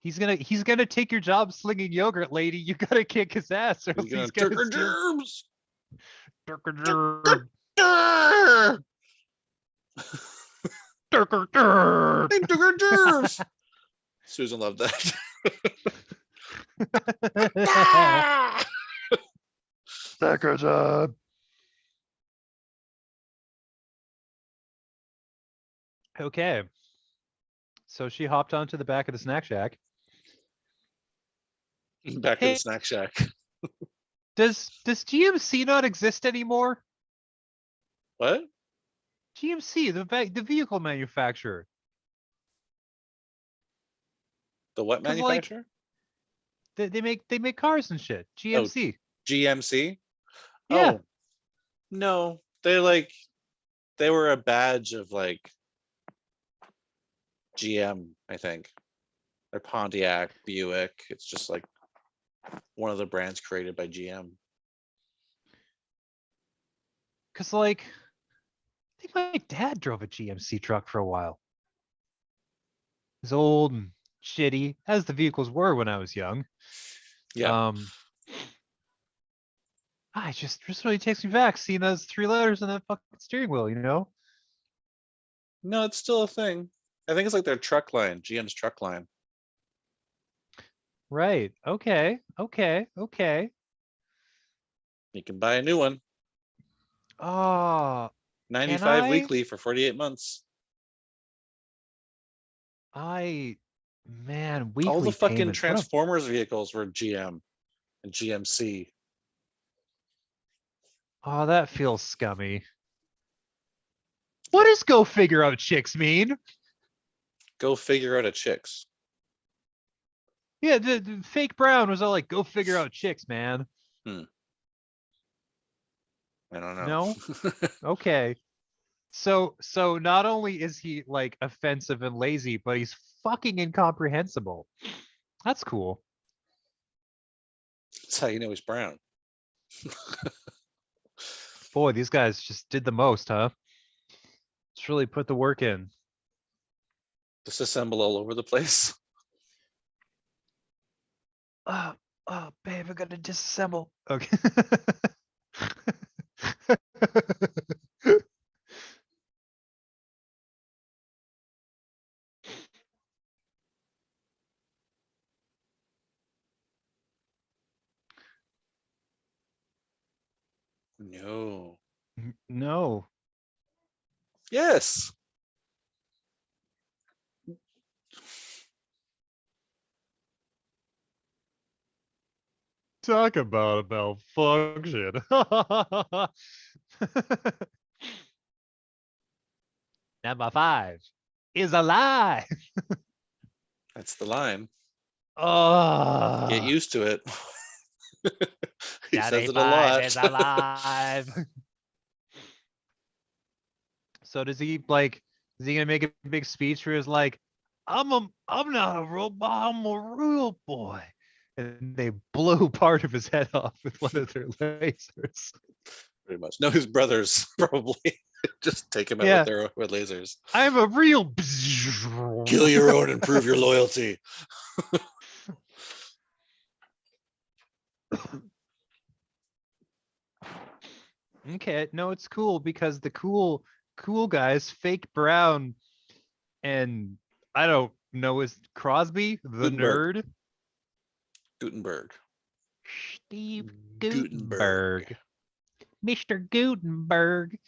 Speaker 1: He's gonna take your job slinging yogurt, lady. You gotta kick his ass, or
Speaker 2: He's
Speaker 1: else
Speaker 2: gonna
Speaker 1: he's gonna
Speaker 2: turk
Speaker 1: steal.
Speaker 2: germs.
Speaker 1: Durker,
Speaker 2: Germs. Susan loved that.
Speaker 1: Sucker job. Okay. So she hopped onto the back of the snack shack.
Speaker 2: Back to the
Speaker 1: Hey,
Speaker 2: snack shack.
Speaker 1: does GMC not exist anymore?
Speaker 2: What?
Speaker 1: GMC, the vehicle manufacturer.
Speaker 2: The what
Speaker 1: Cause like
Speaker 2: manufacturer?
Speaker 1: they make cars and shit.
Speaker 2: Oh,
Speaker 1: GMC.
Speaker 2: GMC.
Speaker 1: Yeah.
Speaker 2: Oh no, they were a badge of like GM, I think. They're Pontiac, Buick. It's just like one of the brands created by GM.
Speaker 1: Cause like I think my dad drove a GMC truck for a while. It's old and shitty, as the vehicles were when I was young.
Speaker 2: Yeah.
Speaker 1: Um, I just really takes me back seeing those 3 letters on that fucking steering wheel. You know?
Speaker 2: No, it's still a thing. I think it's like their truck line, GM's truck line.
Speaker 1: Right. Okay. Okay. Okay.
Speaker 2: You can buy a new one,
Speaker 1: Oh, can
Speaker 2: 95
Speaker 1: I?
Speaker 2: weekly for 48 months.
Speaker 1: Man,
Speaker 2: All the
Speaker 1: weekly
Speaker 2: fucking
Speaker 1: payments. What a
Speaker 2: Transformers vehicles were GM and GMC.
Speaker 1: Oh, that feels scummy. What does go figure out chicks mean?
Speaker 2: Go figure out a chicks.
Speaker 1: Yeah, the fake Brown was all like, go figure out chicks, man.
Speaker 2: I don't know.
Speaker 1: No? Okay. So not only is he like offensive and lazy, but he's fucking incomprehensible. That's cool.
Speaker 2: That's how you know he's brown.
Speaker 1: Boy, these guys just did the most, huh? Just really put the work in.
Speaker 2: Disassemble all over the place.
Speaker 1: Oh, oh, babe, I'm gonna disassemble. Okay.
Speaker 2: No.
Speaker 1: No.
Speaker 2: Yes.
Speaker 1: Talk about a malfunction. Number 5 is alive.
Speaker 2: That's the line. Get
Speaker 1: Oh,
Speaker 2: used to it. He says
Speaker 1: Daddy
Speaker 2: it a
Speaker 1: 5
Speaker 2: lot.
Speaker 1: is alive. So is he gonna make a big speech where he's like, I'm not a robot, I'm a real boy. And they blew part of his head off with one of their lasers.
Speaker 2: Pretty much. No, his brothers probably just take him out
Speaker 1: Yeah,
Speaker 2: with lasers.
Speaker 1: I'm a real
Speaker 2: Kill your own and prove your loyalty.
Speaker 1: Okay, no, it's cool because the cool guys, fake Brown and I don't know, is Crosby the
Speaker 2: Gutenberg.
Speaker 1: nerd?
Speaker 2: Gutenberg.
Speaker 1: Steve
Speaker 2: Gutenberg.
Speaker 1: Gutenberg. Mr. Gutenberg.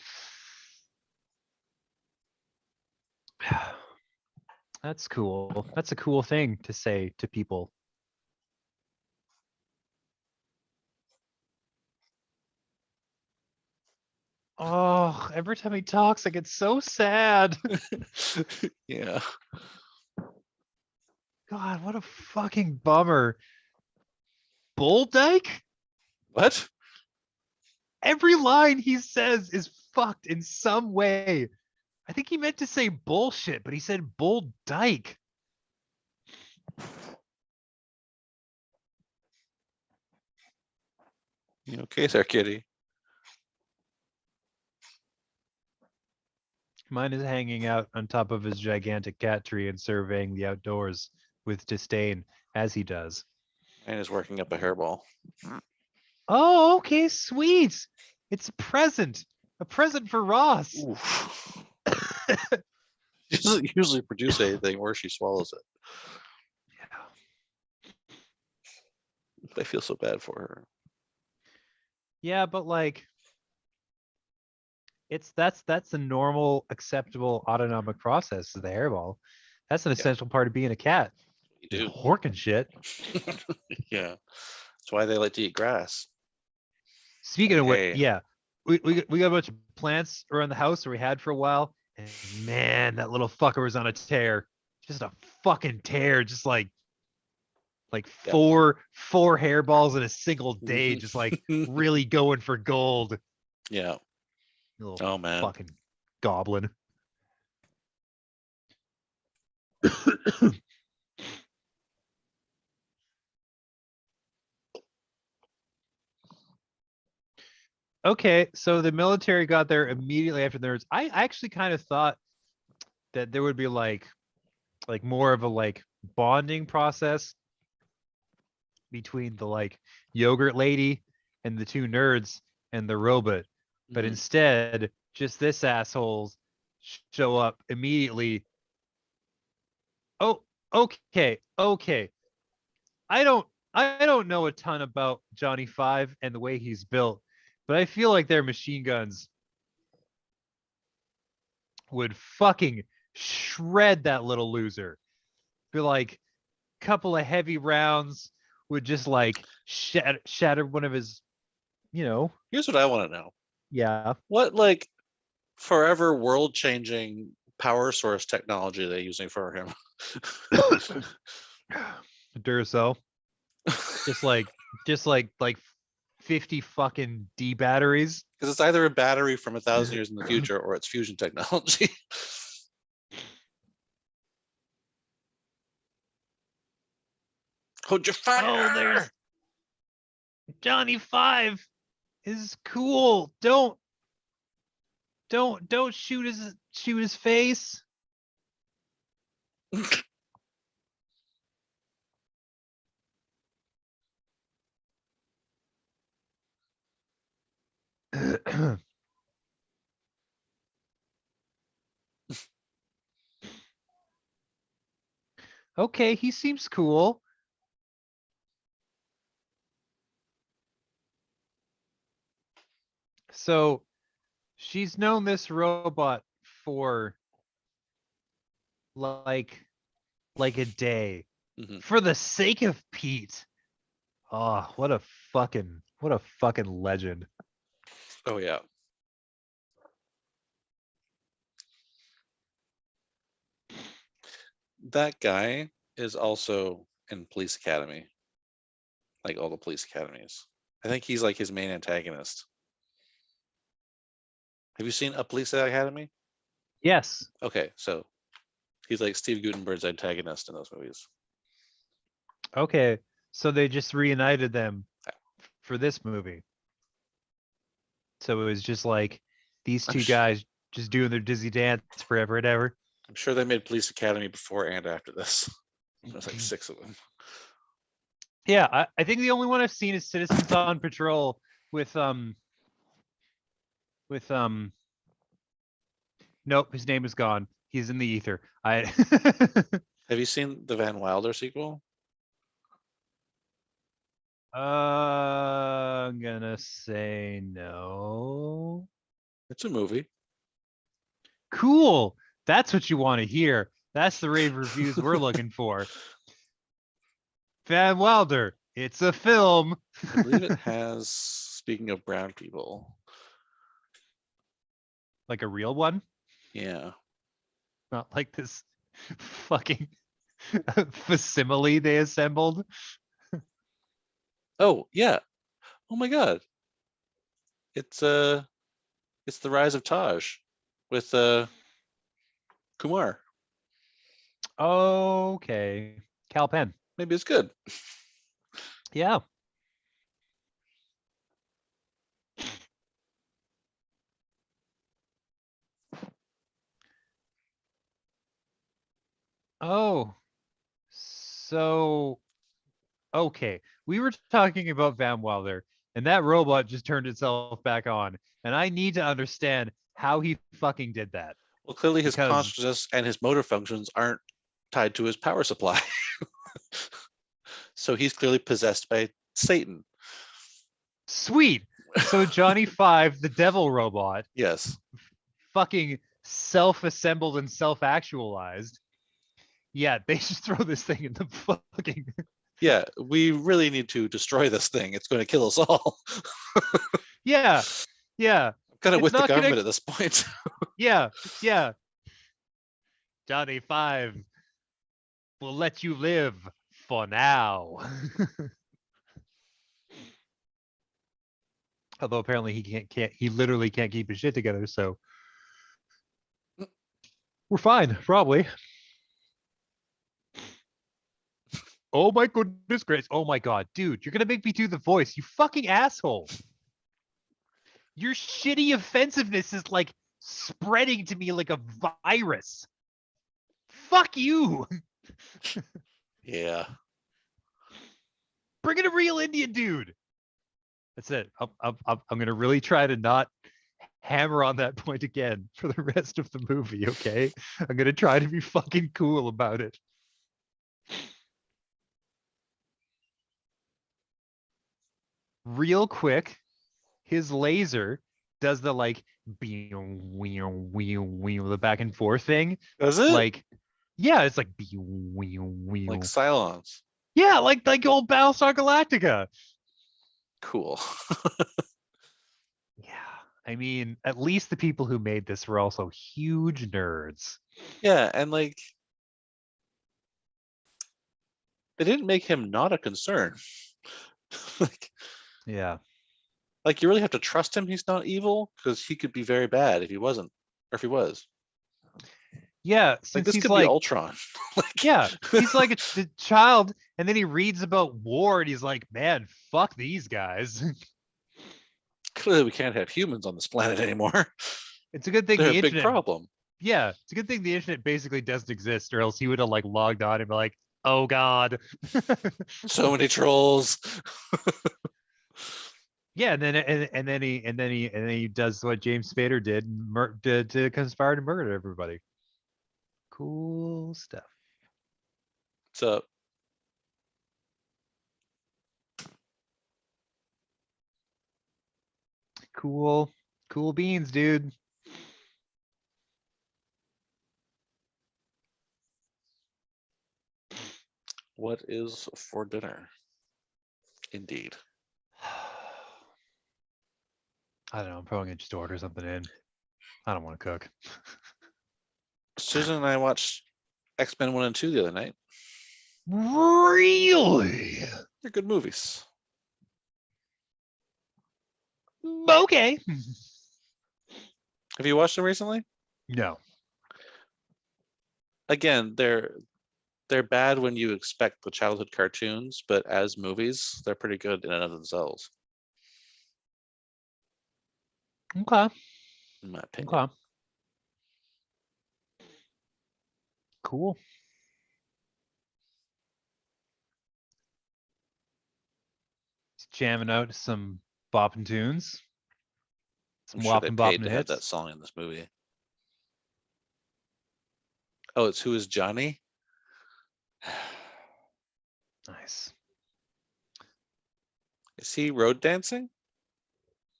Speaker 1: That's cool. That's a cool thing to say to people. Oh, every time he talks, I get so sad.
Speaker 2: Yeah.
Speaker 1: God, what a fucking bummer. Bull Dyke?
Speaker 2: What?
Speaker 1: Every line he says is fucked in some way. I think he meant to say bullshit, but he said Bull Dyke.
Speaker 2: You okay there, kitty?
Speaker 1: Mine is hanging out on top of his gigantic cat tree and surveying the outdoors with disdain, as he does.
Speaker 2: Mine is working up a hairball.
Speaker 1: Oh, okay, sweet. It's a present for Ross.
Speaker 2: Oof. She doesn't usually produce anything where she swallows it. I feel so bad for her.
Speaker 1: Yeah, but like, that's a normal, acceptable autonomic process of the hairball. That's an essential part of being a cat.
Speaker 2: You do.
Speaker 1: Horking shit.
Speaker 2: Yeah. That's why they like to eat grass.
Speaker 1: Speaking
Speaker 2: And
Speaker 1: of which,
Speaker 2: hay.
Speaker 1: yeah,
Speaker 3: we got a bunch of plants around the house that we had for a while, and man, that little fucker was on a tear, just a fucking tear, just like
Speaker 2: Yep.
Speaker 3: four hairballs in a single day, just like really going for gold.
Speaker 2: Yeah.
Speaker 3: You little
Speaker 2: Oh man.
Speaker 3: fucking goblin. Okay, so the military got there immediately after the nerds. I actually kind of thought that there would be like more of a like bonding process between the like yogurt lady and the two nerds and the robot, but
Speaker 2: Mhm.
Speaker 3: instead just this assholes show up immediately. Oh, okay. I don't know a ton about Johnny Five and the way he's built, but I feel like their machine guns would fucking shred that little loser. Be like couple of heavy rounds would just like shatter one of his, you know,
Speaker 2: Here's what I want to know.
Speaker 3: yeah.
Speaker 2: What like forever world changing power source technology are they using for him?
Speaker 3: Duracell, just like 50 fucking D batteries.
Speaker 2: Because it's either a battery from 1,000 years in the future or it's fusion technology. Hold your fire!
Speaker 3: Oh, there's Johnny Five is cool. Don't shoot his face. Okay, he seems cool. So she's known this robot for like a day
Speaker 2: Mhm.
Speaker 3: for the sake of Pete. Oh, what a fucking legend.
Speaker 2: Oh yeah. That guy is also in Police Academy, like all the police academies. I think he's like his main antagonist. Have you seen A Police Academy?
Speaker 3: Yes.
Speaker 2: Okay, so he's like Steve Gutenberg's antagonist in those movies.
Speaker 3: Okay. So they just reunited them for this movie. So it was just like these
Speaker 2: I'm,
Speaker 3: two
Speaker 2: sh-
Speaker 3: guys just doing their dizzy dance forever and ever.
Speaker 2: I'm sure they made Police Academy before and after this. There's like 6 of them.
Speaker 3: Yeah, I think the only one I've seen is Citizens on Patrol with with nope, his name is gone. He's in the ether. I
Speaker 2: Have you seen the Van Wilder sequel?
Speaker 3: I'm gonna say no.
Speaker 2: It's a movie.
Speaker 3: Cool. That's what you want to hear. That's the rave reviews we're looking for. Van Wilder, it's a film.
Speaker 2: I believe it has, speaking of brown people.
Speaker 3: Like a real one,
Speaker 2: Yeah.
Speaker 3: not like this fucking facsimile they assembled.
Speaker 2: Oh, yeah. Oh my god. It's The Rise of Taj with Kumar.
Speaker 3: Okay. Cal Penn.
Speaker 2: Maybe it's good.
Speaker 3: Yeah. Oh, so okay. We were talking about Van Wilder, and that robot just turned itself back on. And I need to understand how he fucking did that.
Speaker 2: Well, clearly his
Speaker 3: Because
Speaker 2: consciousness and his motor functions aren't tied to his power supply. So he's clearly possessed by Satan.
Speaker 3: sweet. So Johnny Five, the devil robot,
Speaker 2: Yes.
Speaker 3: fucking self-assembled and self-actualized. Yeah, they just throw this thing in the fucking
Speaker 2: Yeah, we really need to destroy this thing. It's going to kill us all.
Speaker 3: yeah. Yeah,
Speaker 2: Kind of
Speaker 3: It's
Speaker 2: with the
Speaker 3: not gonna-
Speaker 2: government at this point.
Speaker 3: yeah, yeah. Johnny 5 will let you live for now. Although apparently he literally can't keep his shit together, so we're fine, probably. Oh my goodness gracious. Oh my god, dude, you're gonna make me do the voice, you fucking asshole. Your shitty offensiveness is like spreading to me like a virus. Fuck you.
Speaker 2: Yeah.
Speaker 3: Bring in a real Indian dude. That's it. I'm gonna really try to not hammer on that point again for the rest of the movie, okay? I'm gonna try to be fucking cool about it. Real quick, his laser does the like the back and forth thing.
Speaker 2: Does it?
Speaker 3: Like, yeah, it's like
Speaker 2: Like Cylons.
Speaker 3: yeah, like old Battlestar Galactica.
Speaker 2: Cool.
Speaker 3: Yeah, I mean, at least the people who made this were also huge nerds.
Speaker 2: Yeah, and like they didn't make him not a concern. like
Speaker 3: Yeah.
Speaker 2: like you really have to trust him he's not evil, because he could be very bad if he wasn't, or if he was.
Speaker 3: Yeah,
Speaker 2: Like
Speaker 3: since
Speaker 2: this
Speaker 3: he's
Speaker 2: could
Speaker 3: like,
Speaker 2: be Ultron. like
Speaker 3: yeah, he's like a child, and then he reads about war, and he's like, man, fuck these guys.
Speaker 2: clearly we can't have humans on this planet anymore.
Speaker 3: It's a good thing
Speaker 2: They're
Speaker 3: the
Speaker 2: a big
Speaker 3: internet,
Speaker 2: problem.
Speaker 3: yeah, it's a good thing the internet basically doesn't exist, or else he would have like logged on and be like, oh god.
Speaker 2: So many trolls.
Speaker 3: Yeah, and then he does what James Spader did, to conspire to murder everybody. Cool stuff.
Speaker 2: So
Speaker 3: Cool beans, dude.
Speaker 2: what is for dinner? Indeed.
Speaker 3: I don't know. I'm probably gonna just order something in. I don't want to cook.
Speaker 2: Susan and I watched X-Men 1 and 2 the other night.
Speaker 3: Really?
Speaker 2: They're good movies.
Speaker 3: Okay.
Speaker 2: Have you watched them recently?
Speaker 3: No.
Speaker 2: Again, they're bad when you expect the childhood cartoons, but as movies, they're pretty good in and of themselves,
Speaker 3: Okay.
Speaker 2: in my opinion.
Speaker 3: Okay. Cool. Just jamming out some bopping tunes. Some
Speaker 2: I'm sure they
Speaker 3: whopping
Speaker 2: paid
Speaker 3: bopping
Speaker 2: to have that
Speaker 3: hits.
Speaker 2: song in this movie. Oh, it's Who is Johnny?
Speaker 3: Nice.
Speaker 2: Is he road dancing?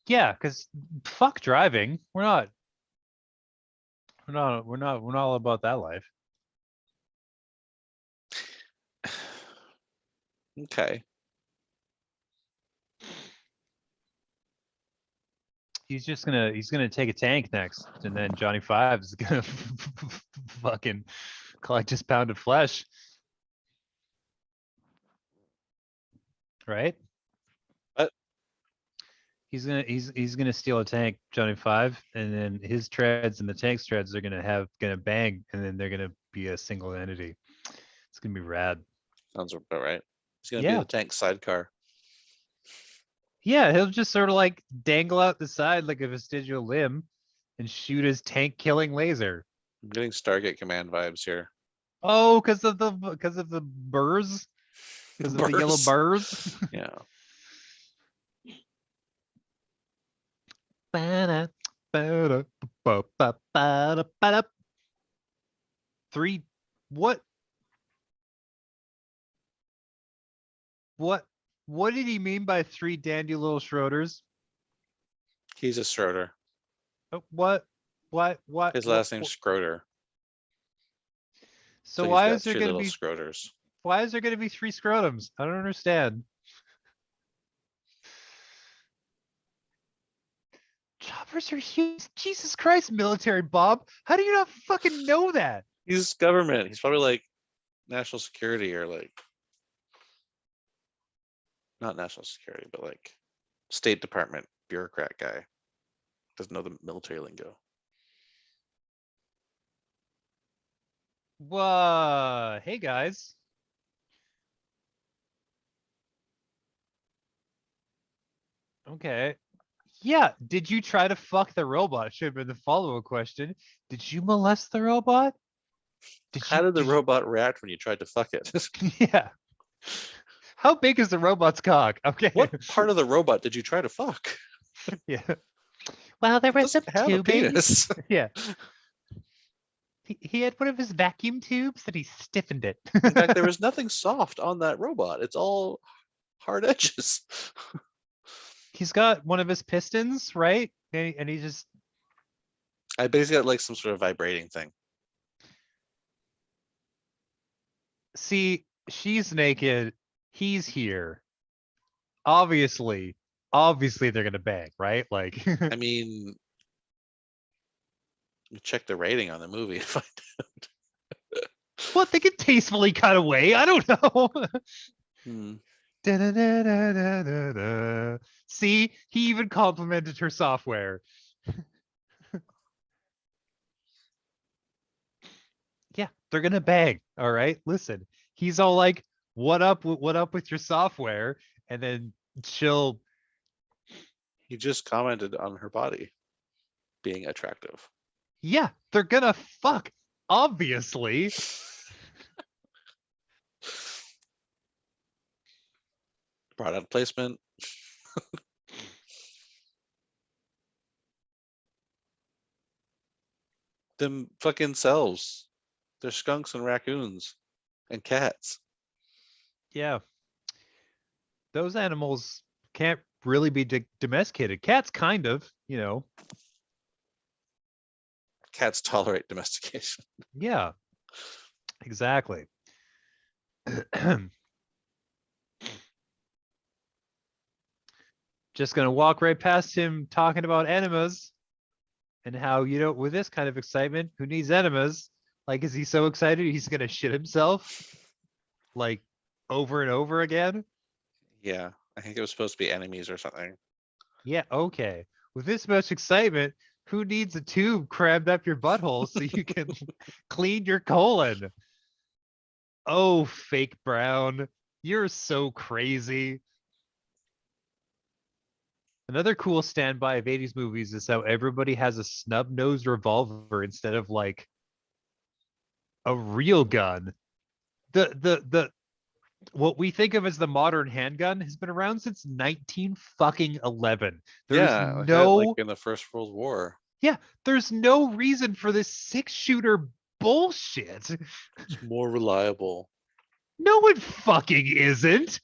Speaker 3: Yeah, because fuck driving. We're not all about that life.
Speaker 2: Okay.
Speaker 3: He's gonna take a tank next, and then Johnny Five is gonna fucking collect his pound of flesh. Right?
Speaker 2: What?
Speaker 3: He's gonna steal a tank, Johnny Five, and then his treads and the tank's treads are gonna bang, and then they're gonna be a single entity. It's gonna be rad.
Speaker 2: Sounds about right. He's gonna be
Speaker 3: Yeah.
Speaker 2: the tank sidecar.
Speaker 3: Yeah, he'll just sort of like dangle out the side like a vestigial limb and shoot his tank killing laser.
Speaker 2: I'm getting Stargate Command vibes here.
Speaker 3: Oh, because of the burrs? Because of the yellow
Speaker 2: Burrs.
Speaker 3: burrs?
Speaker 2: Yeah.
Speaker 3: Three. What? What did he mean by three dandy little Schroders?
Speaker 2: He's a Schroeder.
Speaker 3: What?
Speaker 2: His last name's Schroeder.
Speaker 3: So
Speaker 2: he's
Speaker 3: why
Speaker 2: got
Speaker 3: is there
Speaker 2: three
Speaker 3: gonna
Speaker 2: little
Speaker 3: be
Speaker 2: Schroders.
Speaker 3: why is there gonna be three scrotums? I don't understand. Robbers are huge. Jesus Christ, military Bob. How do you not fucking know that?
Speaker 2: He's government. He's probably like national security or like not national security, but like State Department bureaucrat guy. Doesn't know the military lingo.
Speaker 3: Whoa. Hey guys. Okay. Yeah. Did you try to fuck the robot? Should have been the follow-up question. Did you molest the robot?
Speaker 2: How did the robot react when you tried to fuck it?
Speaker 3: Yeah. How big is the robot's cock? Okay.
Speaker 2: What part of the robot did you try to fuck?
Speaker 3: Yeah. Well, there
Speaker 2: It
Speaker 3: was some
Speaker 2: doesn't have a
Speaker 3: tubing.
Speaker 2: penis.
Speaker 3: Yeah. He had one of his vacuum tubes and he stiffened it.
Speaker 2: In fact, there was nothing soft on that robot. It's all hard edges.
Speaker 3: He's got one of his pistons, right? And he just
Speaker 2: I bet he's got like some sort of vibrating thing.
Speaker 3: see, she's naked, he's here. Obviously they're gonna bang, right? Like
Speaker 2: I mean, you check the rating on the movie and find out.
Speaker 3: what they could tastefully cut away. I don't know.
Speaker 2: Hmm.
Speaker 3: Da-da-da-da-da-da-da. See, he even complimented her software. Yeah, they're gonna bang. All right, listen. He's all like, "What up? What up with your software?" And then she'll,
Speaker 2: He just commented on her body being attractive.
Speaker 3: yeah, they're gonna fuck. Obviously,
Speaker 2: Product placement. Them fucking selves. They're skunks and raccoons and cats.
Speaker 3: yeah. Those animals can't really be domesticated. Cats, kind of, you know.
Speaker 2: Cats tolerate domestication.
Speaker 3: Yeah, exactly. Just gonna walk right past him talking about enemas and how, you know, with this kind of excitement, who needs enemas? Like, is he so excited he's gonna shit himself like over and over again?
Speaker 2: Yeah, I think it was supposed to be enemies or something.
Speaker 3: Yeah, okay. With this much excitement, who needs a tube crammed up your butthole so you can clean your colon? Oh, fake Brown, you're so crazy. Another cool standby of 80s movies is how everybody has a snub-nosed revolver instead of like a real gun. The what we think of as the modern handgun has been around since 1911. There's
Speaker 2: Yeah, I had it like
Speaker 3: no
Speaker 2: in the First World War.
Speaker 3: yeah, there's no reason for this 6-shooter bullshit.
Speaker 2: It's more reliable.
Speaker 3: No, it fucking isn't.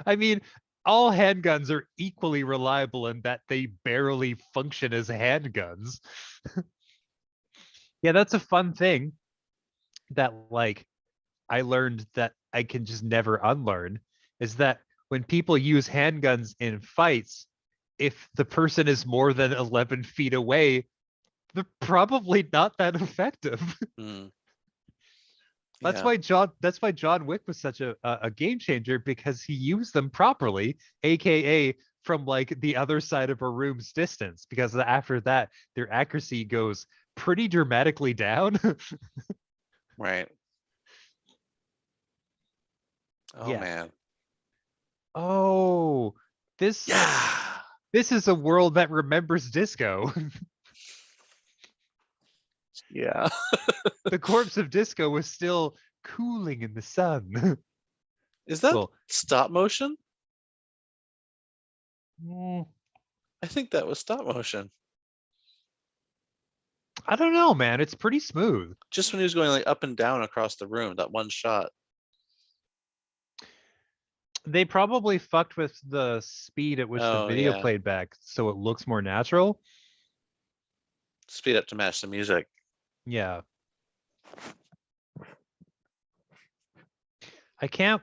Speaker 3: I mean, all handguns are equally reliable in that they barely function as handguns. Yeah, that's a fun thing that like I learned that I can just never unlearn is that when people use handguns in fights, if the person is more than 11 feet away, they're probably not that effective.
Speaker 2: Mm.
Speaker 3: That's
Speaker 2: Yeah.
Speaker 3: why John Wick was such a game changer because he used them properly, aka from like the other side of a room's distance, because after that their accuracy goes pretty dramatically down.
Speaker 2: Right. Oh
Speaker 3: Yeah.
Speaker 2: man.
Speaker 3: Oh, this
Speaker 2: Yeah.
Speaker 3: this is a world that remembers disco.
Speaker 2: Yeah.
Speaker 3: The corpse of disco was still cooling in the sun.
Speaker 2: Is that
Speaker 3: Well,
Speaker 2: stop motion?
Speaker 3: mm,
Speaker 2: I think that was stop motion.
Speaker 3: I don't know, man. It's pretty smooth.
Speaker 2: Just when he was going like up and down across the room, that one shot.
Speaker 3: They probably fucked with the speed at which the
Speaker 2: Oh
Speaker 3: video
Speaker 2: yeah.
Speaker 3: played back so it looks more natural.
Speaker 2: Speed up to match the music.
Speaker 3: Yeah. I can't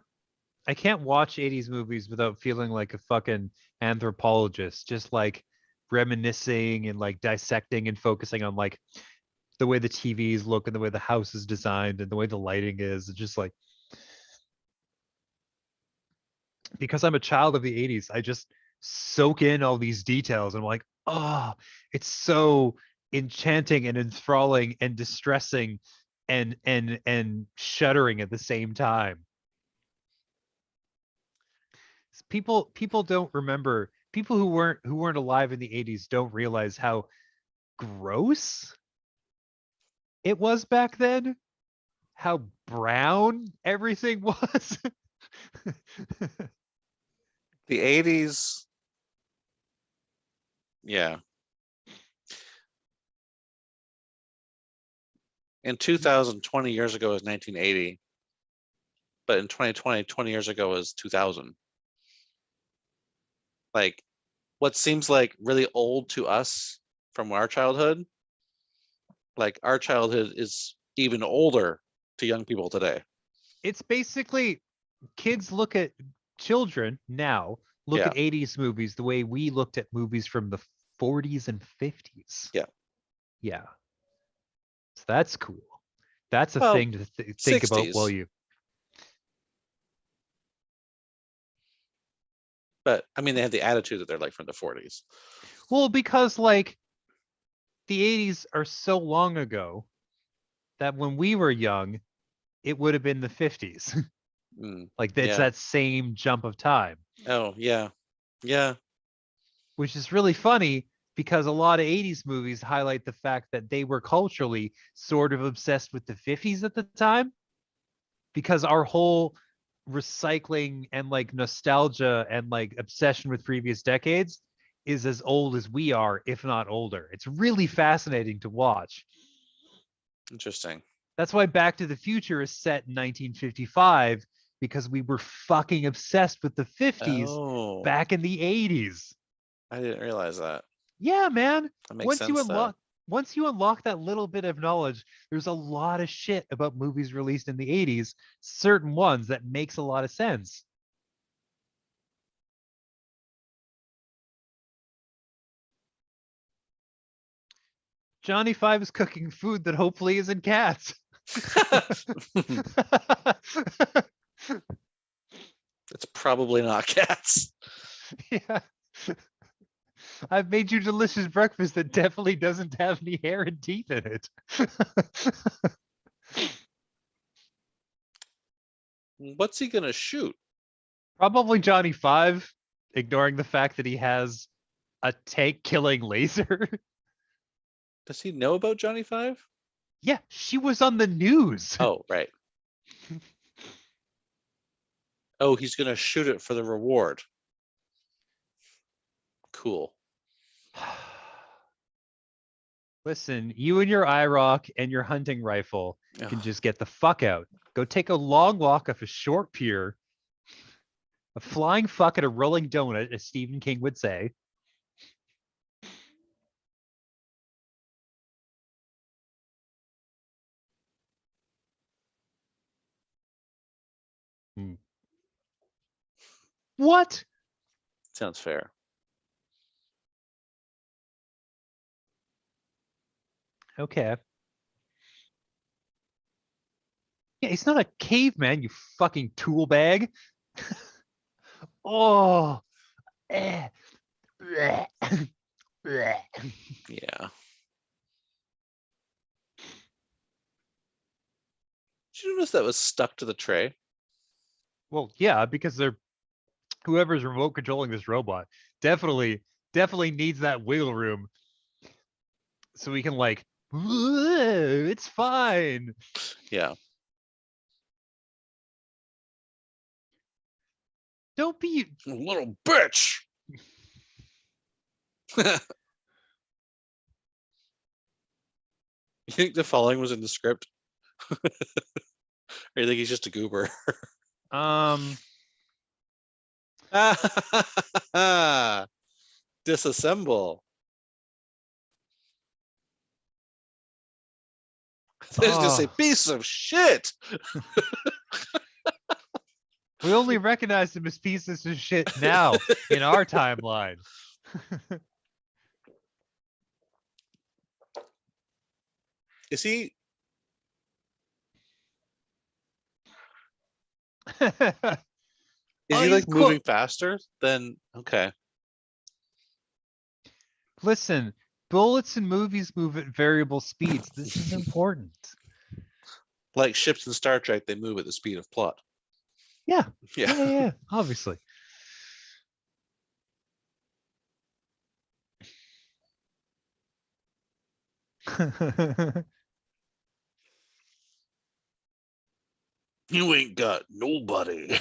Speaker 3: I can't watch 80s movies without feeling like a fucking anthropologist, just like reminiscing and like dissecting and focusing on like the way the TVs look and the way the house is designed and the way the lighting is. It's just like because I'm a child of the 80s, I just soak in all these details and I'm like, oh, it's so enchanting and enthralling and distressing and shuddering at the same time. People don't remember, people who weren't alive in the 80s don't realize how gross it was back then, how brown everything was.
Speaker 2: The 80s, yeah. In 2000, 20 years ago was 1980, but in 2020, 20 years ago was 2000. Like, what seems like really old to us from our childhood, like our childhood is even older to young people today.
Speaker 3: It's basically kids look at children now look
Speaker 2: Yeah.
Speaker 3: at 80s movies the way we looked at movies from the 40s and 50s.
Speaker 2: Yeah.
Speaker 3: Yeah. So that's cool. That's a
Speaker 2: Well,
Speaker 3: thing to think about while
Speaker 2: 60s,
Speaker 3: you.
Speaker 2: but I mean, they had the attitude that they're like from the 40s.
Speaker 3: Well, because like the 80s are so long ago that when we were young, it would have been the 50s. Like it's
Speaker 2: Yeah.
Speaker 3: that same jump of time,
Speaker 2: Oh, yeah. Yeah.
Speaker 3: which is really funny because a lot of 80s movies highlight the fact that they were culturally sort of obsessed with the 50s at the time, because our whole recycling and like nostalgia and like obsession with previous decades is as old as we are, if not older. It's really fascinating to watch.
Speaker 2: Interesting.
Speaker 3: That's why Back to the Future is set in 1955, because we were fucking obsessed with the 50s
Speaker 2: Oh,
Speaker 3: back in the 80s.
Speaker 2: I didn't realize that.
Speaker 3: Yeah, man.
Speaker 2: That makes
Speaker 3: Once you
Speaker 2: sense, though.
Speaker 3: unlock that little bit of knowledge, there's a lot of shit about movies released in the 80s, certain ones that makes a lot of sense. Johnny Five is cooking food that hopefully isn't cats.
Speaker 2: It's probably not cats.
Speaker 3: Yeah. I've made you delicious breakfast that definitely doesn't have any hair and teeth in it.
Speaker 2: What's he gonna shoot?
Speaker 3: Probably Johnny Five, ignoring the fact that he has a tank killing laser.
Speaker 2: Does he know about Johnny Five?
Speaker 3: Yeah, she was on the news.
Speaker 2: Oh, right. Oh, he's gonna shoot it for the reward. Cool.
Speaker 3: Listen, you and your IROC and your hunting rifle can
Speaker 2: Ugh.
Speaker 3: just get the fuck out. Go take a long walk off a short pier, a flying fuck at a rolling donut, as Stephen King would say. What?
Speaker 2: Sounds fair.
Speaker 3: Okay. Yeah, he's not a caveman, you fucking tool bag. Oh. Eh. Bleh. Bleh.
Speaker 2: Yeah. Did you notice that was stuck to the tray?
Speaker 3: Well, yeah, because they're whoever's remote controlling this robot definitely needs that wiggle room so we can like it's fine.
Speaker 2: Yeah.
Speaker 3: Don't be
Speaker 2: Little bitch. You think the following was in the script? Or you think he's just a goober? Disassemble. I was gonna say
Speaker 3: oh,
Speaker 2: piece of shit.
Speaker 3: We only recognize him as pieces of shit now in our timeline.
Speaker 2: Is he?
Speaker 3: Oh,
Speaker 2: Is he
Speaker 3: he's
Speaker 2: like moving
Speaker 3: quote-
Speaker 2: faster than? Okay.
Speaker 3: Listen, bullets in movies move at variable speeds. This is important.
Speaker 2: Like ships in Star Trek, they move at the speed of plot.
Speaker 3: Yeah,
Speaker 2: Yeah.
Speaker 3: yeah, obviously.
Speaker 2: You ain't got nobody.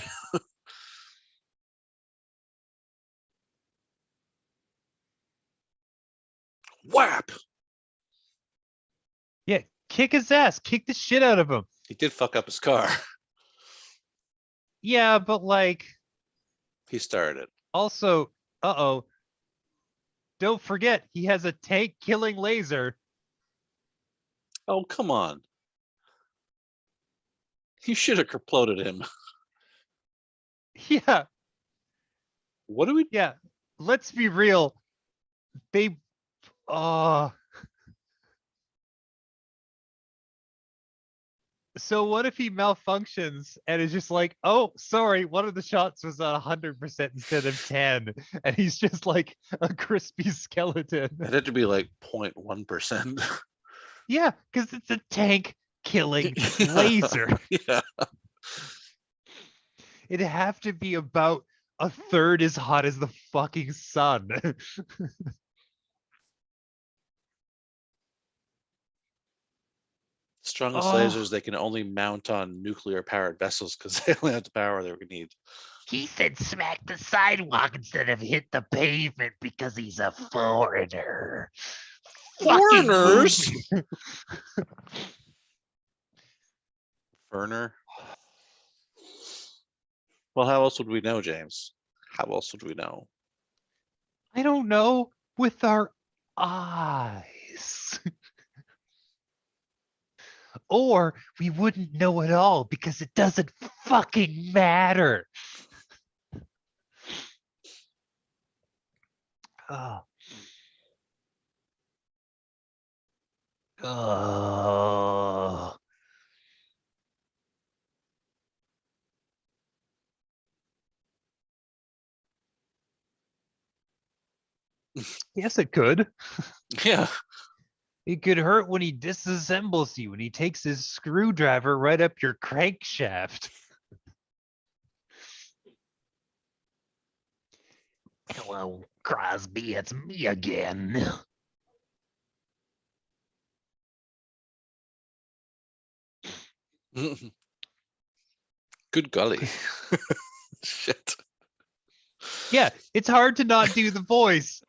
Speaker 2: Whap!
Speaker 3: Yeah, kick his ass, kick the shit out of him.
Speaker 2: He did fuck up his car.
Speaker 3: Yeah, but like,
Speaker 2: He started.
Speaker 3: also, uh-oh. Don't forget, he has a tank killing laser.
Speaker 2: Oh, come on. You should have exploded him.
Speaker 3: Yeah,
Speaker 2: What do we?
Speaker 3: yeah. Let's be real. They, uh so what if he malfunctions and is just like, oh, sorry, one of the shots was at 100% instead of 10, and he's just like a crispy skeleton.
Speaker 2: It had to be like 0.1%.
Speaker 3: Yeah, because it's a tank killing laser.
Speaker 2: Yeah.
Speaker 3: It'd have to be about a third as hot as the fucking sun.
Speaker 2: Strongest
Speaker 3: Oh.
Speaker 2: lasers they can only mount on nuclear powered vessels because they only have the power they would need.
Speaker 4: He said smack the sidewalk instead of hit the pavement because he's a foreigner. Fucking
Speaker 2: Foreigners?
Speaker 4: movie.
Speaker 2: Ferner. Well, how else would we know, James? How else would we know?
Speaker 3: I don't know. With our eyes. Or we wouldn't know at all because it doesn't fucking matter. Oh. Oh. Yes, it could.
Speaker 2: Yeah.
Speaker 3: It could hurt when he disassembles you, when he takes his screwdriver right up your crankshaft.
Speaker 4: Hello, Crosby. It's me again.
Speaker 2: Good golly. Shit.
Speaker 3: Yeah, it's hard to not do the voice.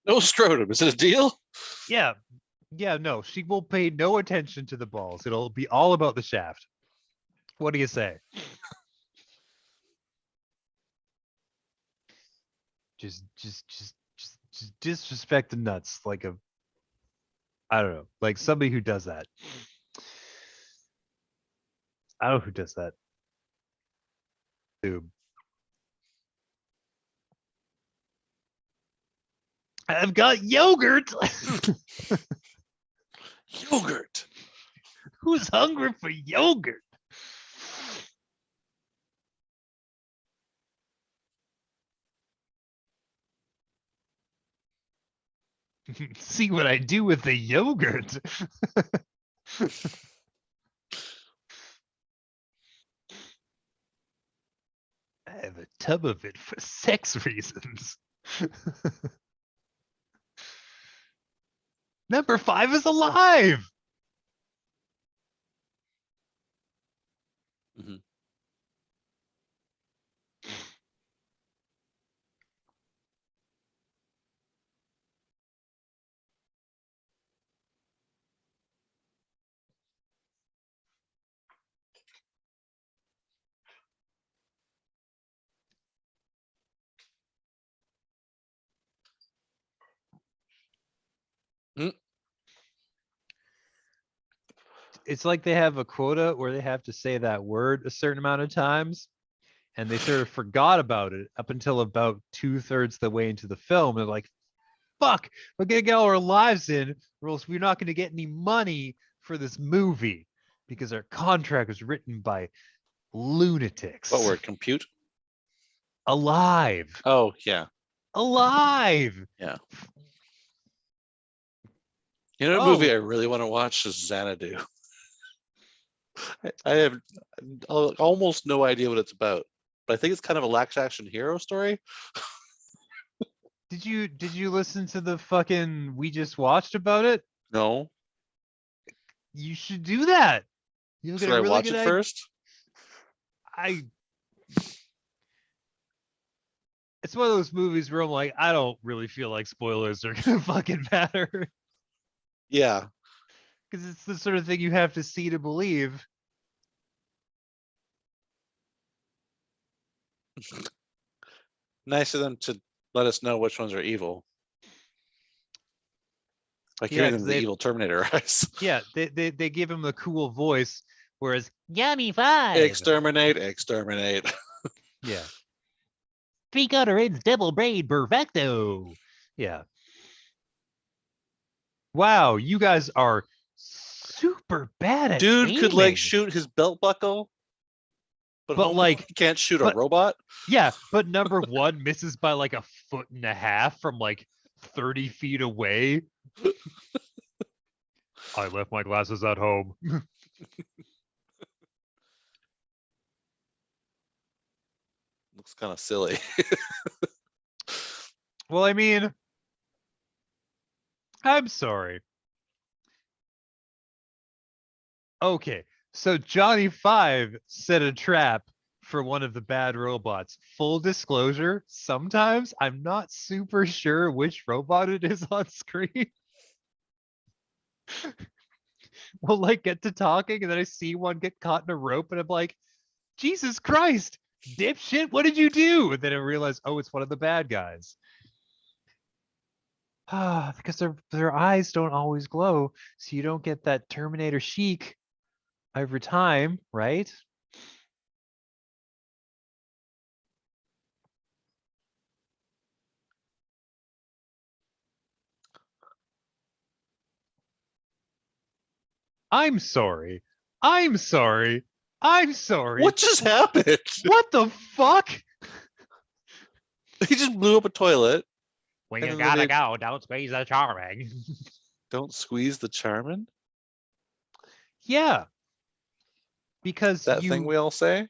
Speaker 2: No scrotum. Is it a deal?
Speaker 3: Yeah. Yeah, no, she will pay no attention to the balls. It'll be all about the shaft. What do you say? Just disrespect the nuts like a, I don't know, like somebody who does that. I don't know who does that. Dude. I've got yogurt.
Speaker 2: Yogurt.
Speaker 3: Who's hungry for yogurt? See what I do with the yogurt. I have a tub of it for sex reasons. Number 5 is alive.
Speaker 2: Mhm.
Speaker 3: it's like they have a quota where they have to say that word a certain amount of times, and they sort of forgot about it up until about 2/3 the way into the film. They're like, fuck, we're gonna get all our lives in, or else we're not gonna get any money for this movie because our contract was written by lunatics.
Speaker 2: What word? Compute?
Speaker 3: Alive.
Speaker 2: Oh, yeah.
Speaker 3: Alive.
Speaker 2: Yeah. You know, a movie I really want to watch is Xanadu. I have almost no idea what it's about, but I think it's kind of a lax action hero story.
Speaker 3: Did you listen to the fucking we just watched about it?
Speaker 2: No,
Speaker 3: You should do that. You'll get
Speaker 2: should
Speaker 3: a
Speaker 2: I
Speaker 3: really
Speaker 2: watch
Speaker 3: good
Speaker 2: it first?
Speaker 3: It's one of those movies where I'm like, I don't really feel like spoilers are gonna fucking matter.
Speaker 2: Yeah.
Speaker 3: Because it's the sort of thing you have to see to believe.
Speaker 2: Nice of them to let us know which ones are evil. Like
Speaker 3: Yeah,
Speaker 2: giving
Speaker 3: 'cause
Speaker 2: them the
Speaker 3: they-
Speaker 2: evil Terminator eyes.
Speaker 3: Yeah, they give him the cool voice, whereas Johnny 5.
Speaker 2: Exterminate, exterminate.
Speaker 3: Yeah.
Speaker 4: 3/4 inch double braid perfecto.
Speaker 3: Yeah. Wow, you guys are super bad at
Speaker 2: Dude could like
Speaker 3: aiming.
Speaker 2: shoot his belt buckle, but
Speaker 3: But,
Speaker 2: homeboy
Speaker 3: like-
Speaker 2: can't shoot a
Speaker 3: but-
Speaker 2: robot.
Speaker 3: Yeah, but number one misses by like 1.5 feet from like 30 feet away. I left my glasses at home.
Speaker 2: Looks kind of silly.
Speaker 3: Well, I mean, I'm sorry. Okay, so Johnny 5 set a trap for one of the bad robots. Full disclosure, sometimes I'm not super sure which robot it is on screen. We'll like get to talking and then I see one get caught in a rope and I'm like, Jesus Christ, dipshit, what did you do? And then I realize, oh, it's one of the bad guys. Ah, because their eyes don't always glow, so you don't get that Terminator chic over time, right? I'm sorry. I'm sorry. I'm sorry.
Speaker 2: What just happened?
Speaker 3: What the fuck?
Speaker 2: He just blew up a toilet.
Speaker 4: When
Speaker 2: And
Speaker 4: you
Speaker 2: then
Speaker 4: gotta
Speaker 2: they-
Speaker 4: go, don't squeeze the charming.
Speaker 2: Don't squeeze the Charmin.
Speaker 3: Yeah. Because
Speaker 2: That thing we all say.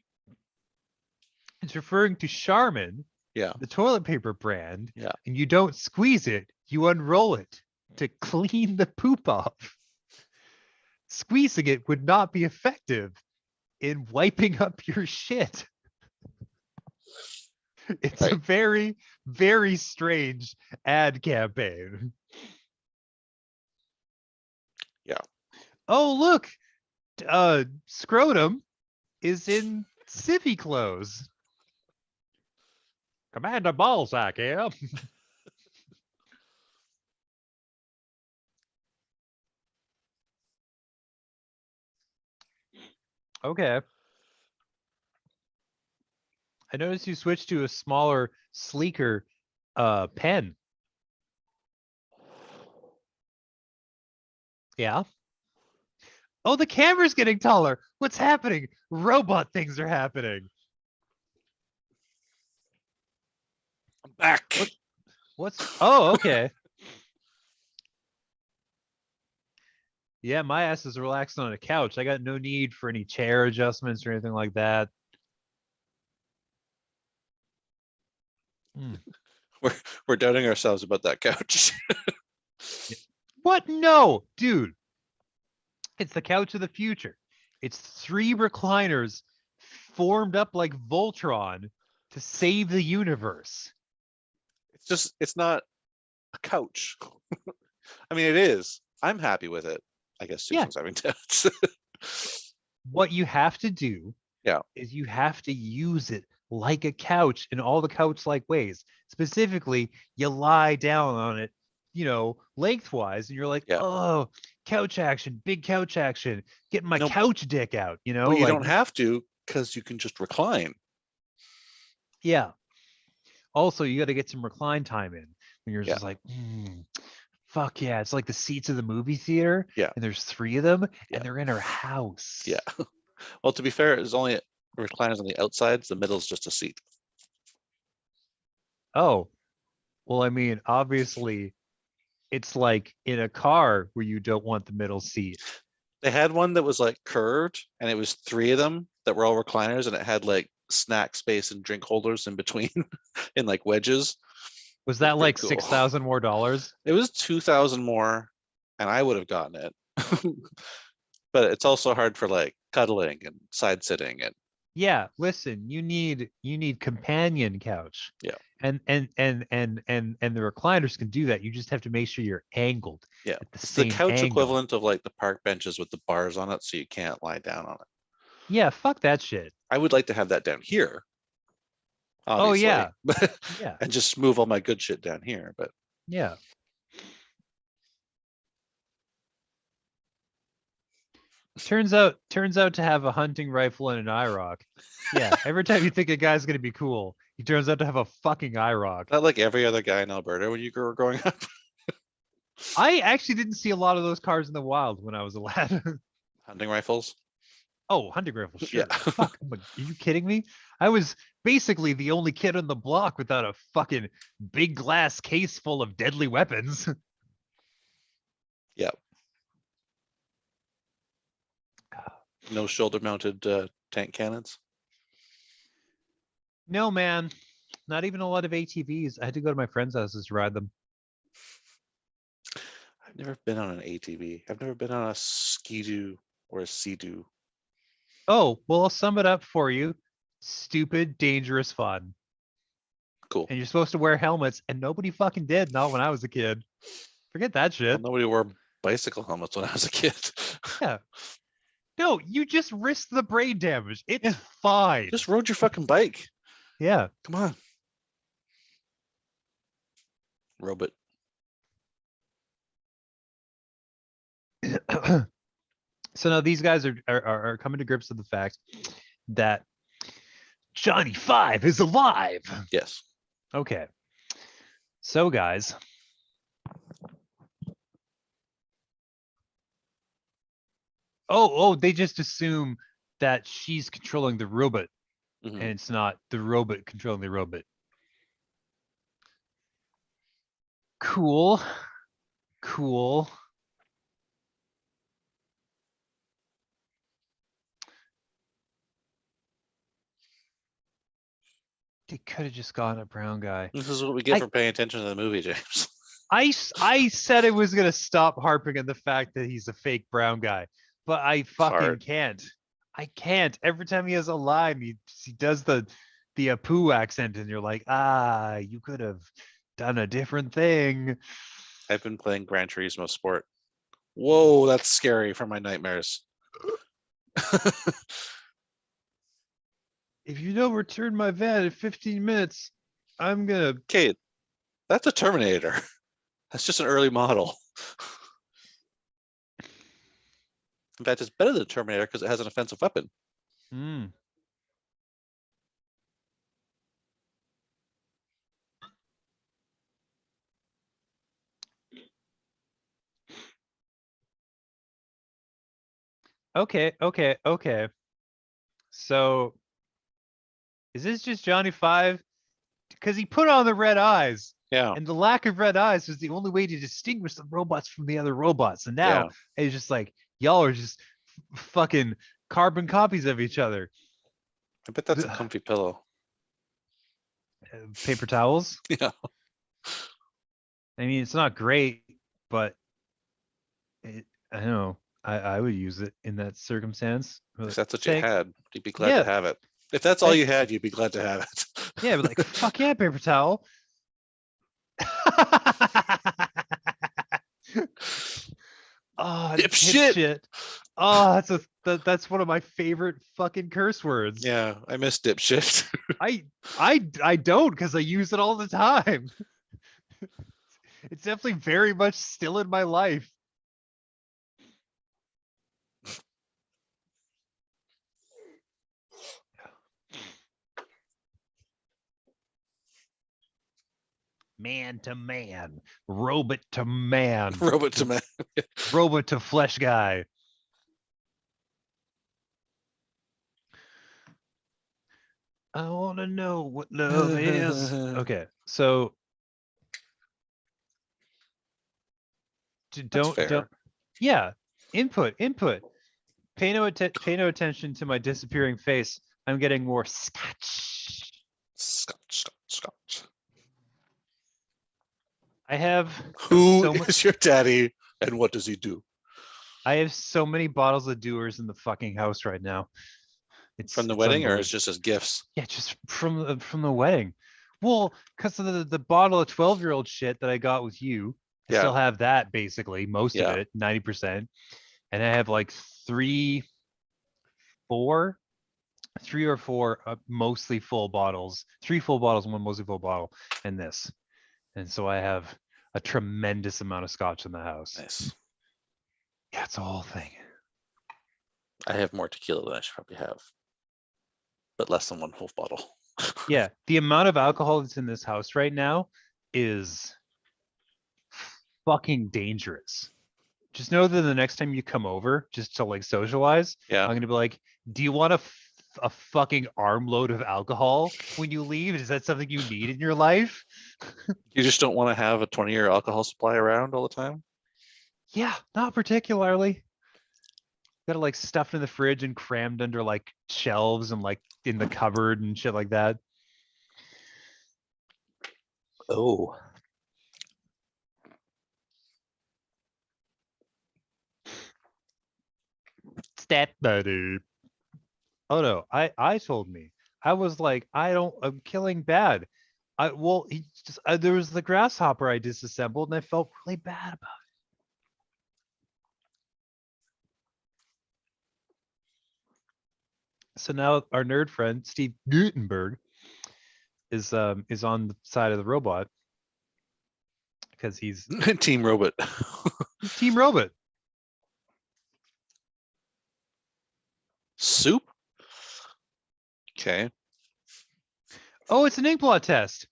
Speaker 3: it's referring to Charmin,
Speaker 2: Yeah.
Speaker 3: the toilet paper brand.
Speaker 2: Yeah.
Speaker 3: And you don't squeeze it, you unroll it to clean the poop off. Squeezing it would not be effective in wiping up your shit. It's a
Speaker 2: Right.
Speaker 3: very, very strange ad campaign.
Speaker 2: Yeah.
Speaker 3: Oh, look, Scrotum is in civvy clothes. Commander Ballsack here. Okay. I noticed you switched to a smaller, sleeker pen. Yeah. Oh, the camera's getting taller. What's happening? Robot things are happening.
Speaker 2: I'm back.
Speaker 3: Oh, okay. Yeah, my ass is relaxed on a couch. I got no need for any chair adjustments or anything like that.
Speaker 2: We're doubting ourselves about that couch.
Speaker 3: What? No, dude. It's the couch of the future. It's 3 recliners formed up like Voltron to save the universe.
Speaker 2: It's not a couch. I mean, it is. I'm happy with it. I guess
Speaker 3: Yeah.
Speaker 2: Susan's having doubts.
Speaker 3: What you have to do is you have to use it like a couch in all the couch-like ways. Specifically, you lie down on it, lengthwise, and you're like,
Speaker 2: Yeah.
Speaker 3: oh, couch action, big couch action, getting my
Speaker 2: Nope.
Speaker 3: couch dick out, you know?
Speaker 2: But you
Speaker 3: like,
Speaker 2: don't have to because you can just recline.
Speaker 3: yeah. Also, you got to get some recline time in when you're
Speaker 2: Yeah.
Speaker 3: just like, fuck yeah. It's like the seats of the movie theater.
Speaker 2: Yeah.
Speaker 3: And there's 3 of them
Speaker 2: Yeah.
Speaker 3: and they're in our house.
Speaker 2: Yeah. Well, to be fair, there's only recliners on the outsides. The middle's just a seat.
Speaker 3: Oh, well, I mean, obviously, it's like in a car where you don't want the middle seat.
Speaker 2: They had one that was like curved, and it was 3 of them that were all recliners, and it had like snack space and drink holders in between, in like wedges.
Speaker 3: Was that
Speaker 2: pretty
Speaker 3: like
Speaker 2: cool.
Speaker 3: $6,000 more dollars?
Speaker 2: It was 2,000 more, and I would have gotten it. But it's also hard for like cuddling and side sitting and
Speaker 3: Yeah, listen, you need companion couch.
Speaker 2: Yeah.
Speaker 3: And the recliners can do that. You just have to make sure you're angled.
Speaker 2: yeah.
Speaker 3: At the
Speaker 2: It's the
Speaker 3: same
Speaker 2: couch
Speaker 3: angle.
Speaker 2: equivalent of like the park benches with the bars on it, so you can't lie down on it.
Speaker 3: Yeah, fuck that shit.
Speaker 2: I would like to have that down here.
Speaker 3: Oh,
Speaker 2: Obviously.
Speaker 3: yeah.
Speaker 2: But
Speaker 3: Yeah.
Speaker 2: and just move all my good shit down here. But
Speaker 3: Yeah. Turns out to have a hunting rifle and an IROC. Yeah, every time you think a guy's gonna be cool, he turns out to have a fucking IROC.
Speaker 2: not like every other guy in Alberta when you were growing up.
Speaker 3: I actually didn't see a lot of those cars in the wild when I was a lad.
Speaker 2: Hunting rifles.
Speaker 3: Oh, hunting rifle, sure.
Speaker 2: Yeah.
Speaker 3: Fuck, are you kidding me? I was basically the only kid on the block without a fucking big glass case full of deadly weapons.
Speaker 2: Yeah. No shoulder mounted tank cannons.
Speaker 3: No, man, not even a lot of ATVs. I had to go to my friend's houses to ride them.
Speaker 2: I've never been on an ATV. I've never been on a ski-doo or a sea-doo.
Speaker 3: Oh, well, I'll sum it up for you. Stupid, dangerous fun.
Speaker 2: Cool.
Speaker 3: And you're supposed to wear helmets, and nobody fucking did. Not when I was a kid. Forget that
Speaker 2: Well,
Speaker 3: shit.
Speaker 2: nobody wore bicycle helmets when I was a kid.
Speaker 3: Yeah. No, you just risked the brain damage. It's
Speaker 2: Yeah.
Speaker 3: fine.
Speaker 2: Just rode your fucking bike.
Speaker 3: Yeah.
Speaker 2: Come on. Robot.
Speaker 3: So now these guys are coming to grips with the fact that Johnny Five is alive.
Speaker 2: Yes.
Speaker 3: Okay. So guys. Oh, they just assume that she's controlling the robot,
Speaker 2: Mhm.
Speaker 3: and it's not the robot controlling the robot. Cool. Cool. They could have just gotten a brown guy.
Speaker 2: This is what we get
Speaker 3: I-
Speaker 2: for paying attention to the movie, James.
Speaker 3: I said I was gonna stop harping on the fact that he's a fake brown guy, but I fucking
Speaker 2: Hard.
Speaker 3: can't. I can't. Every time he has a line, he does the Apu accent, and you're like, you could have done a different thing.
Speaker 2: I've been playing Gran Turismo Sport. Whoa, that's scary for my nightmares.
Speaker 3: If you don't return my van in 15 minutes, I'm gonna.
Speaker 2: Kate, that's a Terminator. That's just an early model. In fact, it's better than a Terminator because it has an offensive weapon.
Speaker 3: Okay. So, is this just Johnny Five? Because he put on the red eyes.
Speaker 2: Yeah.
Speaker 3: And the lack of red eyes was the only way to distinguish the robots from the other robots. And now
Speaker 2: Yeah.
Speaker 3: it's just like, y'all are just fucking carbon copies of each other.
Speaker 2: I bet that's a comfy pillow.
Speaker 3: Paper towels.
Speaker 2: Yeah.
Speaker 3: I mean, it's not great, but I don't know. I would use it in that circumstance.
Speaker 2: If that's what you
Speaker 3: Thanks.
Speaker 2: had, you'd be glad
Speaker 3: Yeah.
Speaker 2: to have it. If that's all you
Speaker 3: Thanks.
Speaker 2: had, you'd be glad to have it.
Speaker 3: Yeah, but like, fuck yeah, paper towel. Oh,
Speaker 2: Dipshit.
Speaker 3: dipshit. Oh, that's one of my favorite fucking curse words.
Speaker 2: Yeah, I miss dipshit.
Speaker 3: I don't, because I use it all the time. It's definitely very much still in my life. man to man, robot to man,
Speaker 2: Robot to man.
Speaker 3: robot to flesh guy. I want to know what love is. Okay, so
Speaker 2: That's fair.
Speaker 3: don't. Yeah, input. Pay no attention to my disappearing face. I'm getting more scotch.
Speaker 2: Scotch.
Speaker 3: I have
Speaker 2: Who
Speaker 3: so
Speaker 2: is your daddy and what does he do?
Speaker 3: I have so many bottles of Doers in the fucking house right now.
Speaker 2: From the
Speaker 3: It's
Speaker 2: wedding, or
Speaker 3: unbelievable.
Speaker 2: is just as gifts?
Speaker 3: Yeah, just from the wedding. Well, because of the bottle of 12-year-old shit that I got with you, I still have that basically, most of
Speaker 2: Yeah.
Speaker 3: it, 90%. And I have like three or four mostly full bottles, 3 full bottles, 1 mostly full bottle, and this. And so I have a tremendous amount of scotch in the house.
Speaker 2: Nice.
Speaker 3: Yeah, it's a whole thing.
Speaker 2: I have more tequila than I should probably have, but less than 1 whole bottle.
Speaker 3: Yeah, the amount of alcohol that's in this house right now is fucking dangerous. Just know that the next time you come over, just to like socialize,
Speaker 2: Yeah.
Speaker 3: I'm gonna be like, "Do you want a fucking armload of alcohol when you leave? Is that something you need in your life?"
Speaker 2: You just don't want to have a 20-year alcohol supply around all the time?
Speaker 3: Yeah, not particularly. Got it like stuffed in the fridge and crammed under like shelves and like in the cupboard and shit like that.
Speaker 2: Oh.
Speaker 3: Stat buddy. Oh no, I told me. I was like, I'm killing bad. He just there was the grasshopper I disassembled and I felt really bad about it. So now our nerd friend Steve Gutenberg is on the side of the robot because he's
Speaker 2: Team Robot.
Speaker 3: Team Robot.
Speaker 2: Soup? Okay.
Speaker 3: Oh, it's an inkblot test.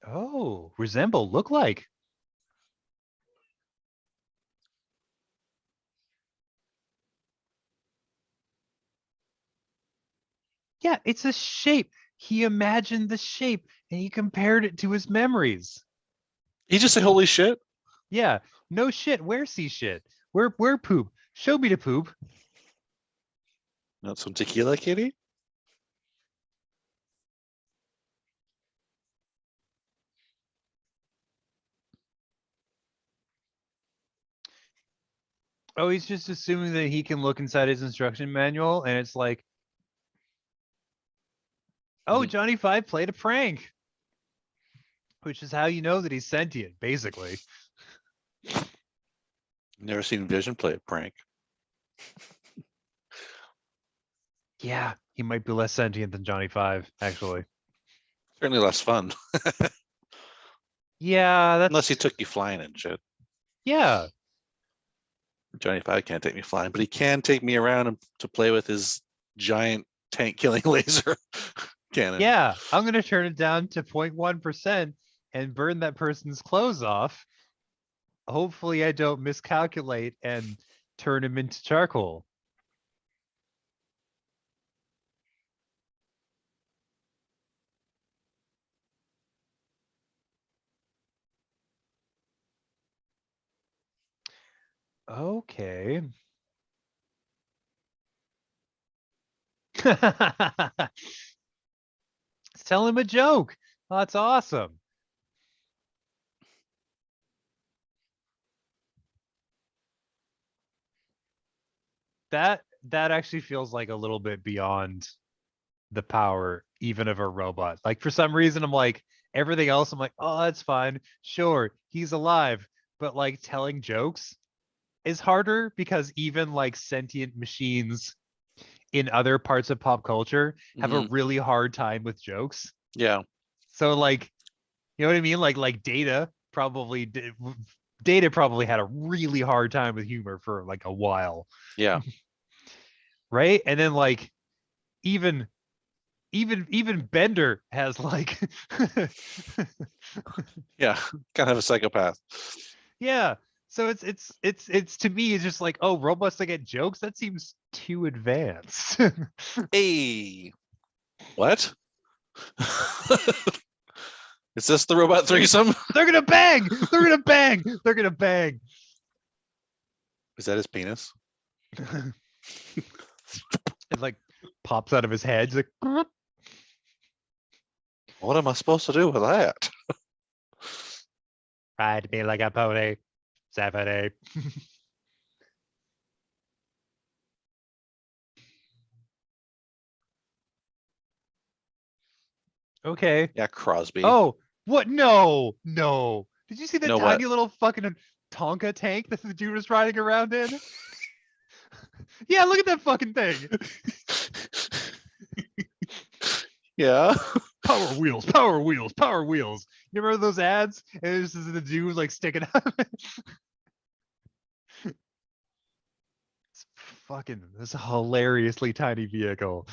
Speaker 3: Oh, resemble, look like. Yeah, it's a shape. He imagined the shape and he compared it to his memories.
Speaker 2: He just said, holy shit.
Speaker 3: Yeah, no shit. Where see shit? Where poop? Show me the poop.
Speaker 2: Not some tequila, Katie?
Speaker 3: Oh, he's just assuming that he can look inside his instruction manual and it's like, oh,
Speaker 2: Mhm.
Speaker 3: Johnny Five played a prank. Which is how you know that he's sentient, basically.
Speaker 2: Never seen Vision play a prank.
Speaker 3: Yeah, he might be less sentient than Johnny Five, actually.
Speaker 2: Certainly less fun.
Speaker 3: Yeah, that's
Speaker 2: Unless he took you flying and shit.
Speaker 3: yeah.
Speaker 2: Johnny Five can't take me flying, but he can take me around and to play with his giant tank killing laser cannon.
Speaker 3: Yeah, I'm gonna turn it down to 0.1% and burn that person's clothes off. Hopefully I don't miscalculate and turn him into charcoal. Okay. Tell him a joke. Oh, that's awesome. That actually feels like a little bit beyond the power even of a robot. Like for some reason I'm like everything else I'm like, "Oh, that's fine. Sure, he's alive." But like telling jokes is harder because even like sentient machines in other parts of pop culture have a
Speaker 2: Mhm.
Speaker 3: really hard time with jokes.
Speaker 2: Yeah.
Speaker 3: So like, you know what I mean? Like Data probably Data probably had a really hard time with humor for like a while,
Speaker 2: Yeah.
Speaker 3: right? And then like even Bender has like
Speaker 2: Yeah. Kind of a psychopath.
Speaker 3: yeah. So it's to me it's just like, oh, robots that get jokes, that seems too advanced.
Speaker 2: Hey. What? Is this the robot threesome?
Speaker 3: They're gonna bang. They're gonna bang. They're gonna bang.
Speaker 2: Is that his penis?
Speaker 3: It like pops out of his head. He's like,
Speaker 2: What am I supposed to do with that?
Speaker 3: ride me like a pony, 7 Okay.
Speaker 2: Yeah, Crosby.
Speaker 3: Oh, what? No, no. Did you see the
Speaker 2: No,
Speaker 3: tiny
Speaker 2: what?
Speaker 3: little fucking Tonka tank that the dude was riding around in? Yeah, look at that fucking thing.
Speaker 2: Yeah.
Speaker 3: Power wheels, power wheels, power wheels. You remember those ads? And this is the dude like sticking out. It's fucking this hilariously tiny vehicle.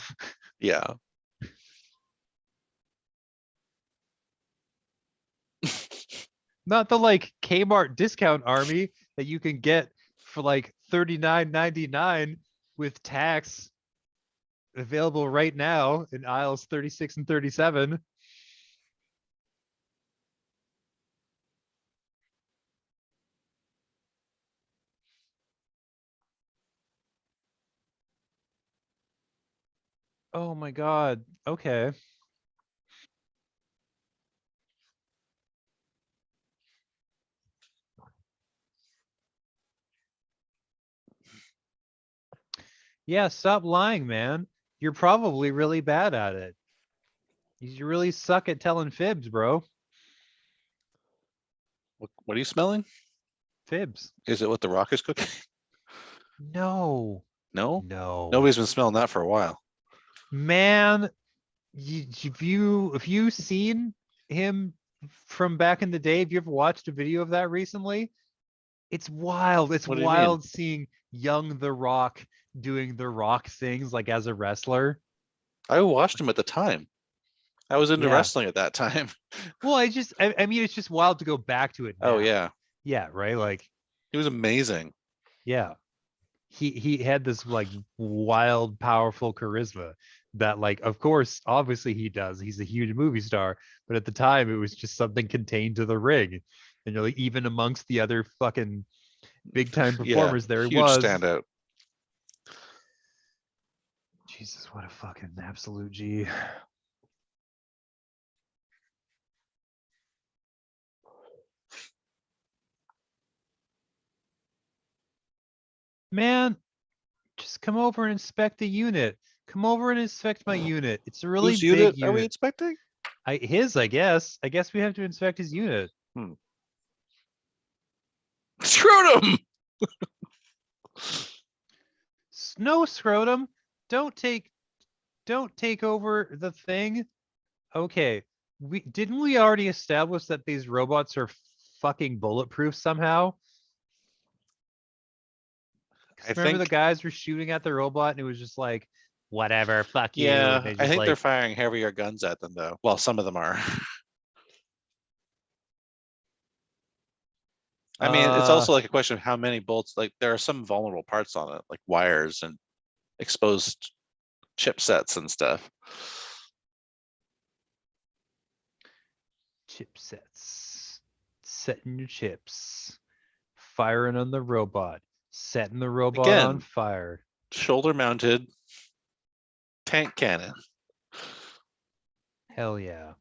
Speaker 2: Yeah.
Speaker 3: Not the like Kmart discount army that you can get for like $39.99 with tax available right now in aisles 36 and 37. Oh my god. Okay. Yeah, stop lying, man. You're probably really bad at it. You really suck at telling fibs, bro.
Speaker 2: What are you smelling?
Speaker 3: Fibs.
Speaker 2: Is it what the Rock is cooking?
Speaker 3: No.
Speaker 2: No?
Speaker 3: No.
Speaker 2: Nobody's been smelling that for a while.
Speaker 3: Man, if you seen him from back in the day, have you ever watched a video of that recently? It's wild. It's
Speaker 2: What do you mean?
Speaker 3: wild seeing young The Rock doing The Rock things like as a wrestler.
Speaker 2: I watched him at the time. I was into
Speaker 3: Yeah.
Speaker 2: wrestling at that time.
Speaker 3: Well, I mean, it's just wild to go back to it now.
Speaker 2: Oh yeah.
Speaker 3: Yeah, right? Like,
Speaker 2: He was amazing.
Speaker 3: yeah. He had this like wild, powerful charisma that like, of course, obviously he does. He's a huge movie star, but at the time it was just something contained to the ring. And you're like, even amongst the other fucking big time
Speaker 2: Yeah.
Speaker 3: performers, there he
Speaker 2: Huge
Speaker 3: was.
Speaker 2: standout.
Speaker 3: Jesus, what a fucking absolute G. Man, just come over and inspect the unit. Come over and inspect my unit. It's a really
Speaker 2: Whose
Speaker 3: big
Speaker 2: unit
Speaker 3: unit.
Speaker 2: are we inspecting?
Speaker 3: His, I guess. I guess we have to inspect his unit.
Speaker 2: Scrotum!
Speaker 3: No, scrotum. Don't take over the thing. Okay. Didn't we already establish that these robots are fucking bulletproof somehow? Remember the guys were shooting at the robot and it was just like, whatever, fuck you.
Speaker 2: Yeah,
Speaker 3: And they
Speaker 2: I
Speaker 3: just
Speaker 2: think
Speaker 3: like,
Speaker 2: they're firing heavier guns at them though. Well, some of them are. I mean, it's also like a question of how many bolts, like there are some vulnerable parts on it, like wires and exposed chipsets and stuff.
Speaker 3: chipsets. Setting your chips. Firing on the robot. Setting the robot on
Speaker 2: Again.
Speaker 3: fire.
Speaker 2: Shoulder mounted tank cannon.
Speaker 3: Hell yeah.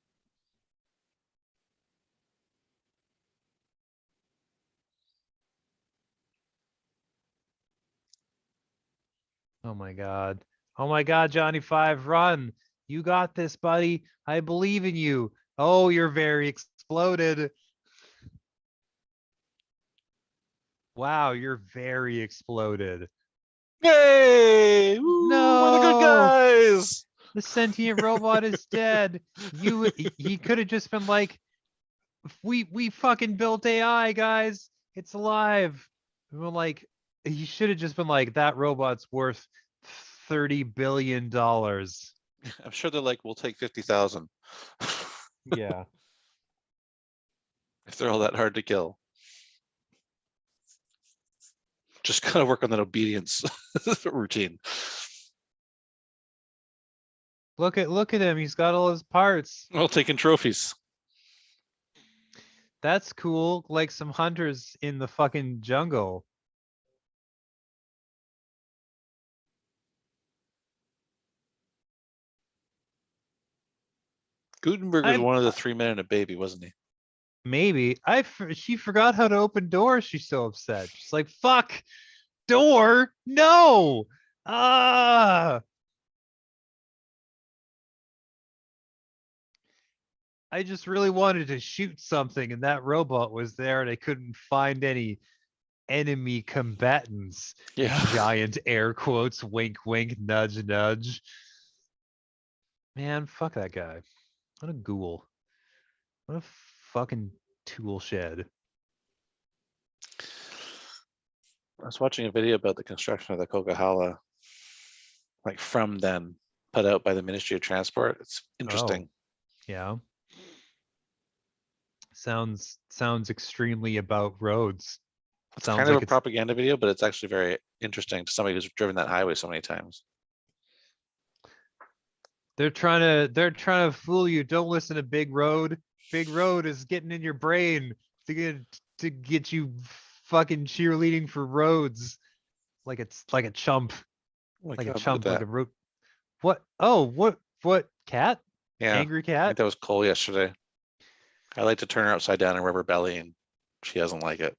Speaker 3: Oh my god. Oh my god, Johnny Five, run. You got this, buddy. I believe in you. Oh, you're very exploded. Wow, you're very exploded.
Speaker 2: Yay! Woo, we're the good
Speaker 3: No.
Speaker 2: guys.
Speaker 3: The sentient robot is dead. He could have just been like, we fucking built AI, guys. It's alive. And we're like, he should have just been like, that robot's worth $30 billion.
Speaker 2: I'm sure they're like, we'll take 50,000
Speaker 3: Yeah.
Speaker 2: if they're all that hard to kill. Just kind of work on that obedience routine.
Speaker 3: Look at him. He's got all his parts.
Speaker 2: Well, taking trophies.
Speaker 3: That's cool. Like some hunters in the fucking jungle.
Speaker 2: Gutenberg was
Speaker 3: I
Speaker 2: one of the 3 men and a baby, wasn't he?
Speaker 3: maybe she forgot how to open doors. She's so upset. She's like, fuck, door, no. Ah. I just really wanted to shoot something and that robot was there and I couldn't find any enemy combatants.
Speaker 2: Yeah.
Speaker 3: Giant air quotes, wink, wink, nudge, nudge. Man, fuck that guy. What a ghoul. What a fucking tool shed.
Speaker 2: I was watching a video about the construction of the Coquihalla, like from then, put out by the Ministry of Transport. It's interesting.
Speaker 3: Yeah. Sounds extremely about roads.
Speaker 2: It's
Speaker 3: Sounds
Speaker 2: kind of
Speaker 3: like
Speaker 2: a propaganda video, but it's actually very interesting to somebody who's driven that highway so many times.
Speaker 3: they're trying to fool you. Don't listen to Big Road. Big Road is getting in your brain to get you fucking cheerleading for roads. Like it's like a chump.
Speaker 2: Oh my
Speaker 3: Like a
Speaker 2: God, look at
Speaker 3: chump, like
Speaker 2: that.
Speaker 3: a root. What? Oh, what cat?
Speaker 2: Yeah,
Speaker 3: Angry
Speaker 2: I
Speaker 3: cat?
Speaker 2: think that was Cole yesterday. I like to turn her upside down and rub her belly, and she doesn't like it.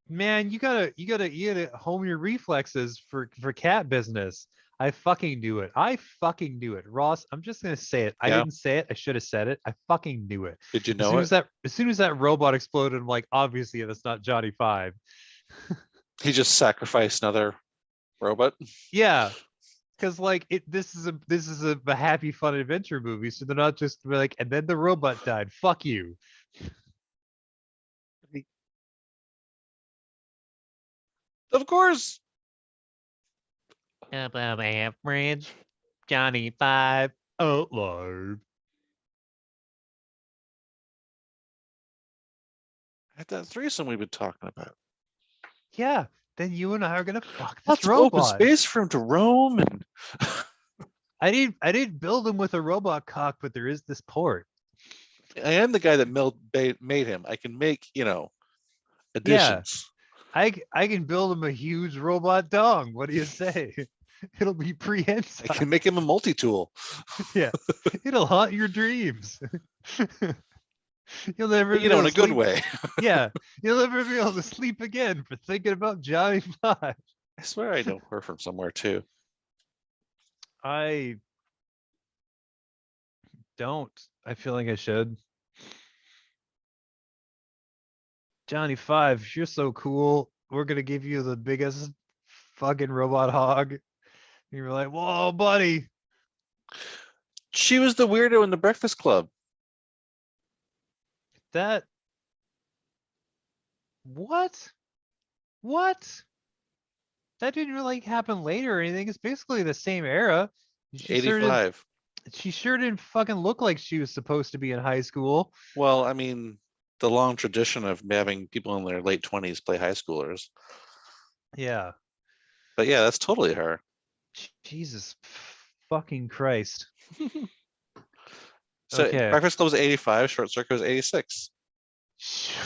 Speaker 3: Man, you gotta home your reflexes for cat business. I fucking do it. Ross, I'm just gonna say it. I
Speaker 2: Yeah.
Speaker 3: didn't say it. I should have said it. I fucking knew it.
Speaker 2: Did you
Speaker 3: As
Speaker 2: know
Speaker 3: soon
Speaker 2: it?
Speaker 3: as soon as that robot exploded, I'm like, obviously that's not Johnny Five.
Speaker 2: He just sacrificed another robot.
Speaker 3: Yeah. Because like this is a happy fun adventure movie, so they're not just like, and then the robot died. Fuck you.
Speaker 2: Of course.
Speaker 4: Above average. Johnny Five.
Speaker 3: Outlive.
Speaker 2: At that threesome we've been talking about.
Speaker 3: Yeah. Then you and I are gonna fuck this
Speaker 2: Lots of open
Speaker 3: robot.
Speaker 2: space for him to roam, and
Speaker 3: I didn't build him with a robot cock, but there is this port.
Speaker 2: I am the guy that made him. I can make, additions.
Speaker 3: I can build him a huge robot dong. What do you say? It'll be
Speaker 2: I
Speaker 3: prehensile.
Speaker 2: can make him a multi-tool.
Speaker 3: Yeah, it'll haunt your dreams. You'll never,
Speaker 2: But,
Speaker 3: be
Speaker 2: in
Speaker 3: able
Speaker 2: a
Speaker 3: to
Speaker 2: good
Speaker 3: sleep-
Speaker 2: way.
Speaker 3: Yeah, you'll never be able to sleep again for thinking about Johnny Five.
Speaker 2: I swear I know her from somewhere too.
Speaker 3: I don't. I feel like I should. Johnny Five, you're so cool. We're gonna give you the biggest fucking robot hog. And you're like, whoa, buddy.
Speaker 2: She was the weirdo in the Breakfast Club.
Speaker 3: That what? What? That didn't really happen later or anything. It's basically the same era. She sure didn't fucking look like she was supposed to be in high school.
Speaker 2: Well, I mean, the long tradition of having people in their late 20s play high schoolers.
Speaker 3: Yeah.
Speaker 2: But yeah, that's totally her.
Speaker 3: Jesus fucking Christ.
Speaker 2: So
Speaker 3: Okay.
Speaker 2: Breakfast Club was 85, Short Circuit was 86.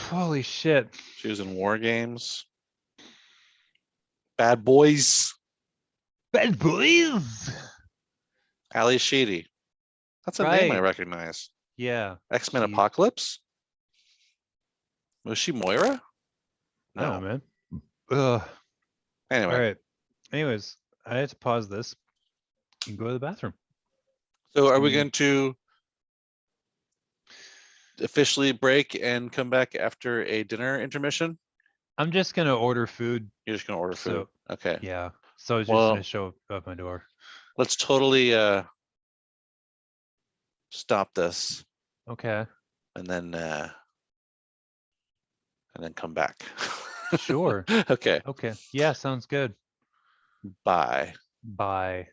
Speaker 3: Holy shit.
Speaker 2: She was in War Games. Bad Boys.
Speaker 3: Bad boys.
Speaker 2: Ali Sheedy. That's a name I
Speaker 3: Right.
Speaker 2: recognize.
Speaker 3: Yeah.
Speaker 2: X-Men
Speaker 3: She-
Speaker 2: Apocalypse. Was she Moira?
Speaker 3: I don't
Speaker 2: No.
Speaker 3: know, man. Ugh.
Speaker 2: Anyway,
Speaker 3: All right. Anyways, I had to pause this and go to the bathroom.
Speaker 2: so are we
Speaker 3: Mm.
Speaker 2: going to officially break and come back after a dinner intermission?
Speaker 3: I'm just gonna order food.
Speaker 2: You're just going to order food.
Speaker 3: So
Speaker 2: Okay.
Speaker 3: yeah. So it's just
Speaker 2: Well-
Speaker 3: gonna show up my door.
Speaker 2: Let's totally stop this.
Speaker 3: Okay.
Speaker 2: and then come back.
Speaker 1: Sure.
Speaker 2: Okay.
Speaker 1: Okay. Yeah, sounds good.
Speaker 2: Bye.
Speaker 1: Bye.